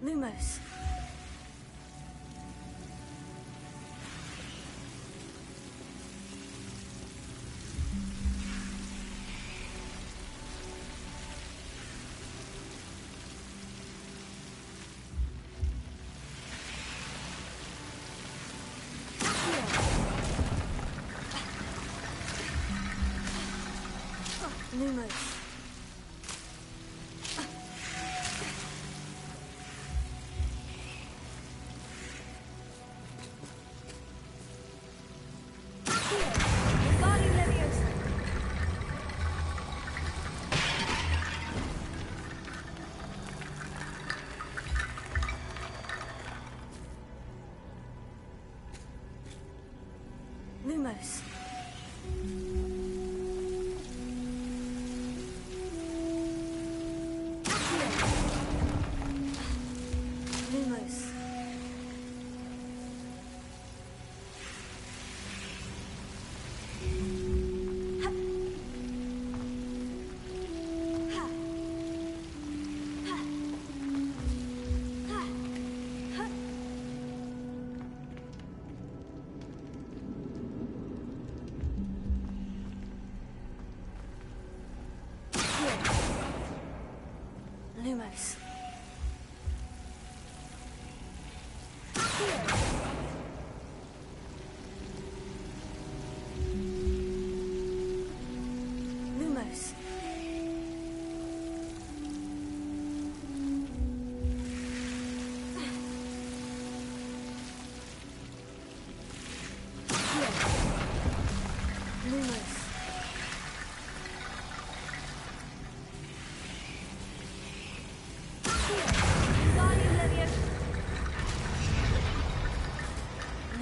Lumos. Lumos. Lumos. Lumos. Lumos. Lumos. Lumos.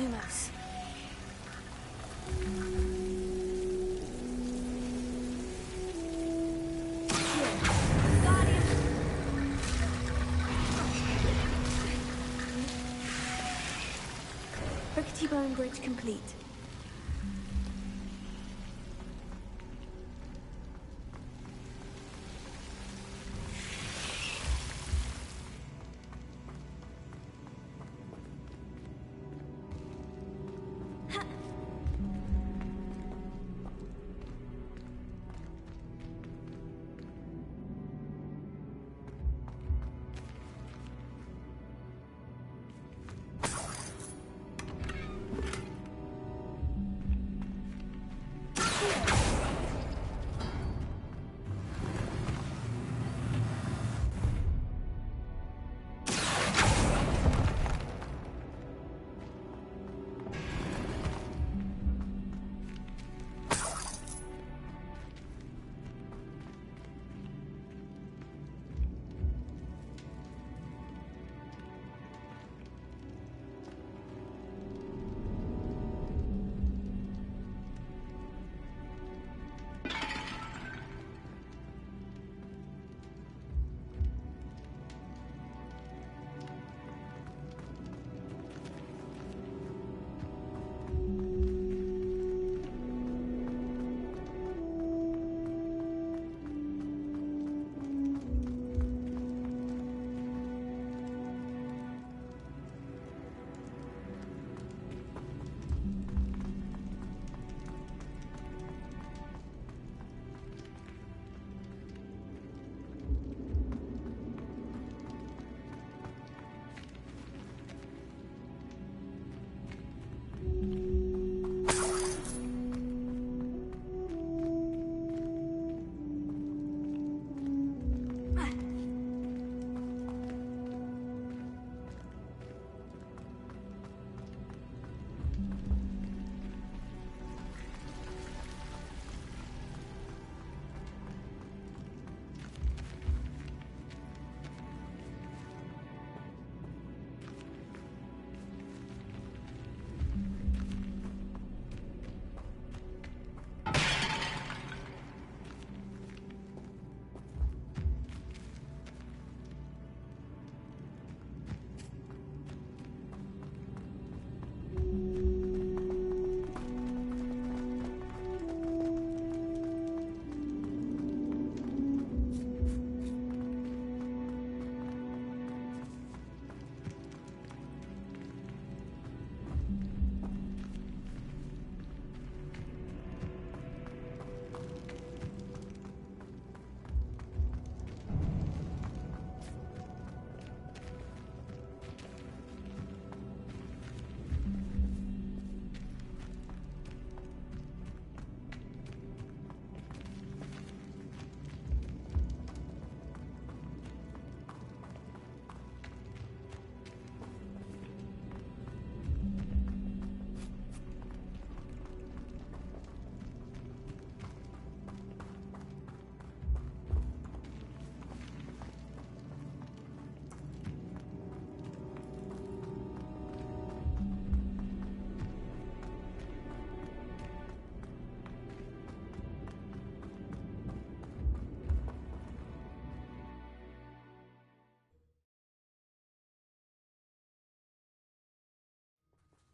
Lumos. Rickety Bone Bridge complete.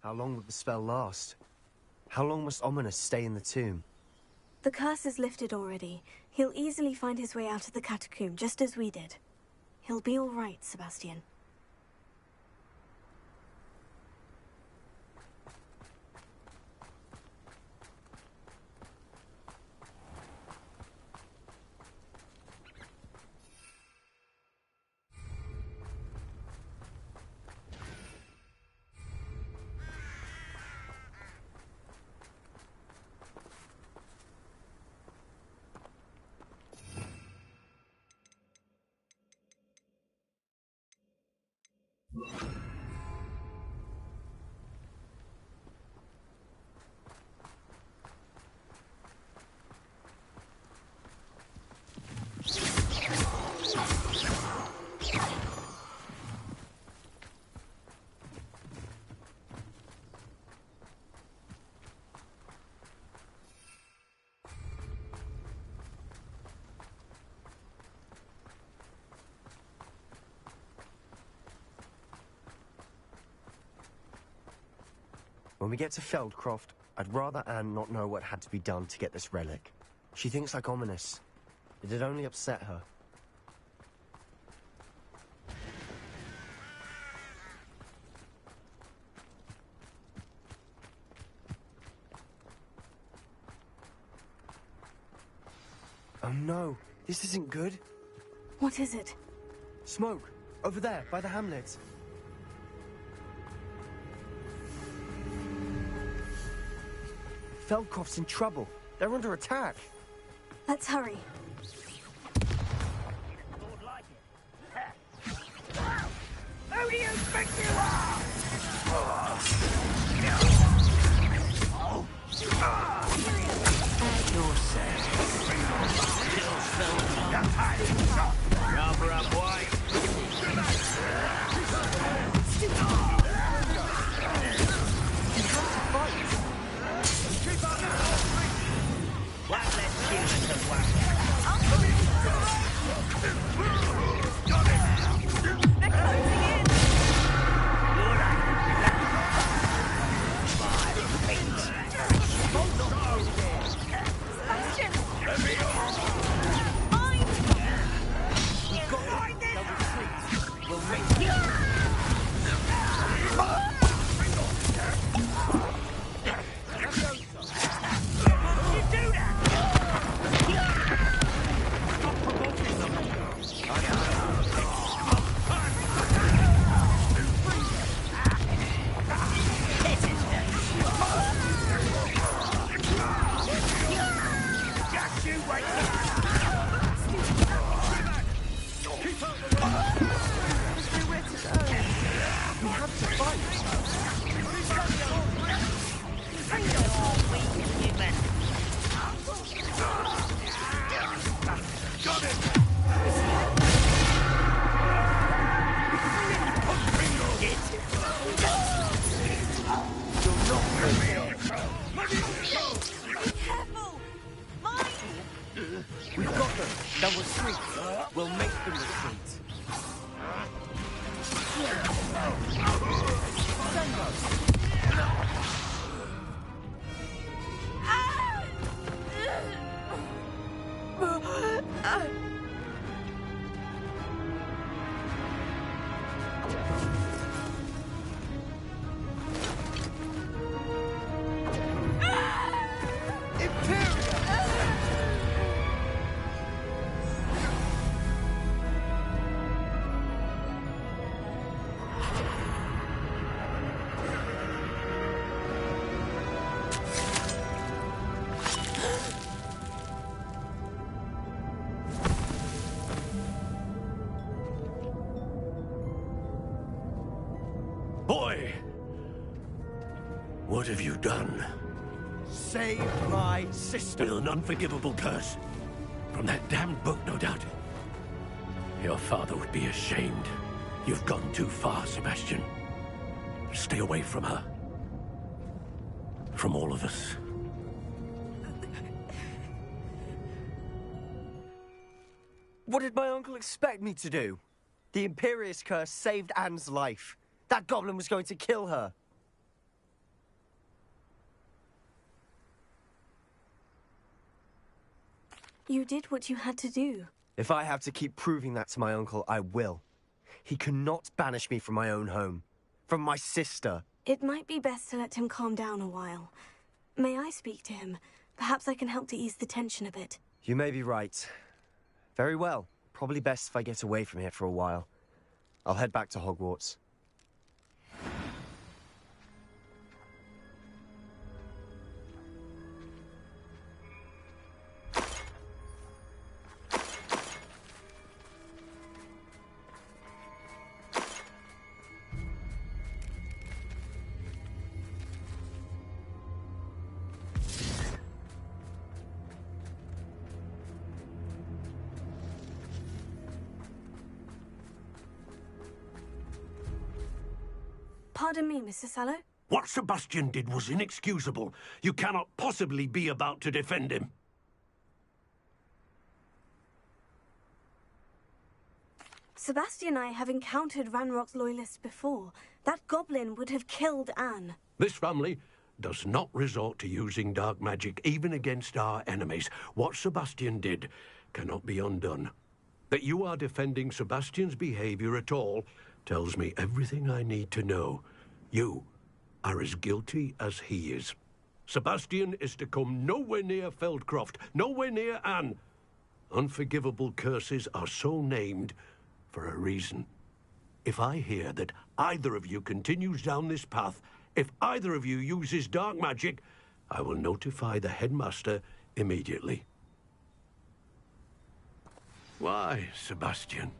How long will the spell last? How long must Ominous stay in the tomb? The curse is lifted already. He'll easily find his way out of the catacomb, just as we did. He'll be all right, Sebastian. When we get to Feldcroft, I'd rather Anne not know what had to be done to get this relic. She thinks like Ominous. It'd only upset her. Oh no, this isn't good. What is it? Smoke, over there, by the hamlet. Feldcroft's in trouble. They're under attack. Let's hurry. Who do you think you are? At your service. Cover up, white. One less human to whack. They're closing in. Sebastian! We've got double streets. We'll make it. We've got them. Double streets. We'll make them the streets. Send us. Boy! What have you done? Save my sister. With an unforgivable curse. From that damned book, no doubt. Your father would be ashamed. You've gone too far, Sebastian. Stay away from her. From all of us. What did my uncle expect me to do? The Imperious curse saved Anne's life. That goblin was going to kill her. You did what you had to do. If I have to keep proving that to my uncle, I will. He cannot banish me from my own home. From my sister. It might be best to let him calm down a while. May I speak to him? Perhaps I can help to ease the tension a bit. You may be right. Very well. Probably best if I get away from here for a while. I'll head back to Hogwarts. Pardon me, Mr. Sallow? What Sebastian did was inexcusable. You cannot possibly be about to defend him. Sebastian and I have encountered Ranrock's loyalists before. That goblin would have killed Anne. This family does not resort to using dark magic, even against our enemies. What Sebastian did cannot be undone. That you are defending Sebastian's behavior at all tells me everything I need to know. You are as guilty as he is. Sebastian is to come nowhere near Feldcroft, nowhere near Anne. Unforgivable curses are so named for a reason. If I hear that either of you continues down this path, if either of you uses dark magic, I will notify the headmaster immediately. Why, Sebastian?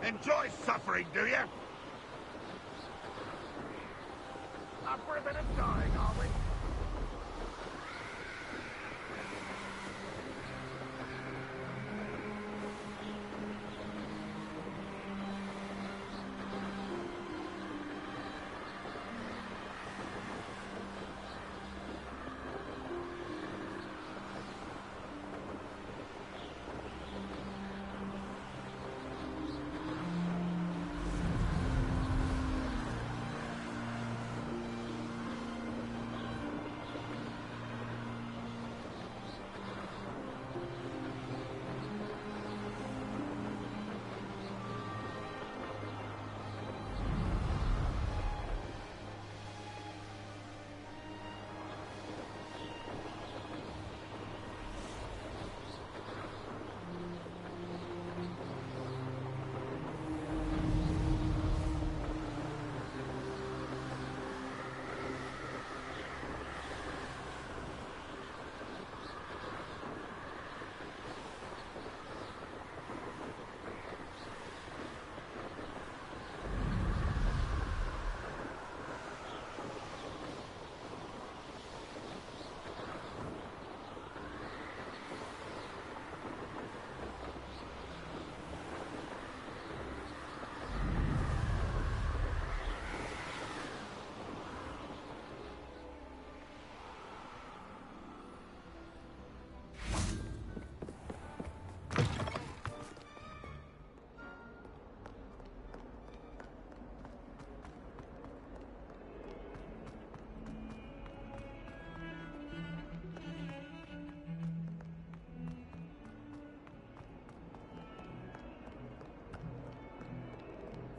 Enjoy suffering, do you? Up for a bit of dying, are we?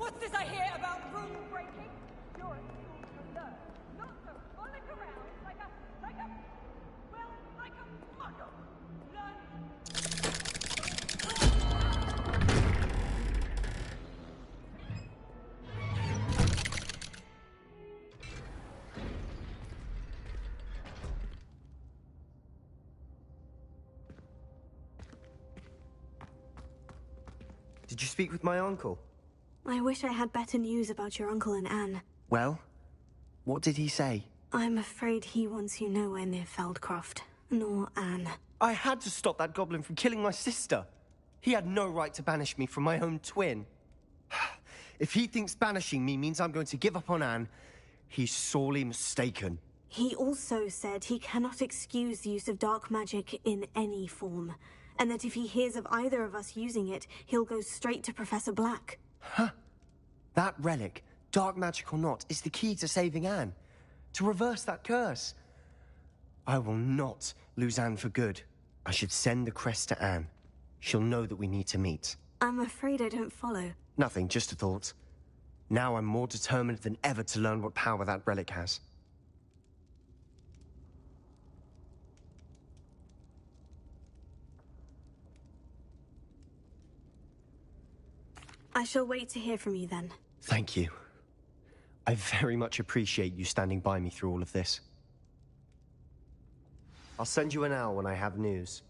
What's this I hear about rule breaking? You're a school to learn, not to frolic around like a muggle. Did you speak with my uncle? I wish I had better news about your uncle and Anne. Well, what did he say? I'm afraid he wants you nowhere near Feldcroft, nor Anne. I had to stop that goblin from killing my sister. He had no right to banish me from my own twin. If he thinks banishing me means I'm going to give up on Anne, he's sorely mistaken. He also said he cannot excuse the use of dark magic in any form, and that if he hears of either of us using it, he'll go straight to Professor Black. Huh? That relic, dark magic or not, is the key to saving Anne. To reverse that curse. I will not lose Anne for good. I should send the crest to Anne. She'll know that we need to meet. I'm afraid I don't follow. Nothing, just a thought. Now I'm more determined than ever to learn what power that relic has. I shall wait to hear from you then. Thank you. I very much appreciate you standing by me through all of this. I'll send you an owl when I have news.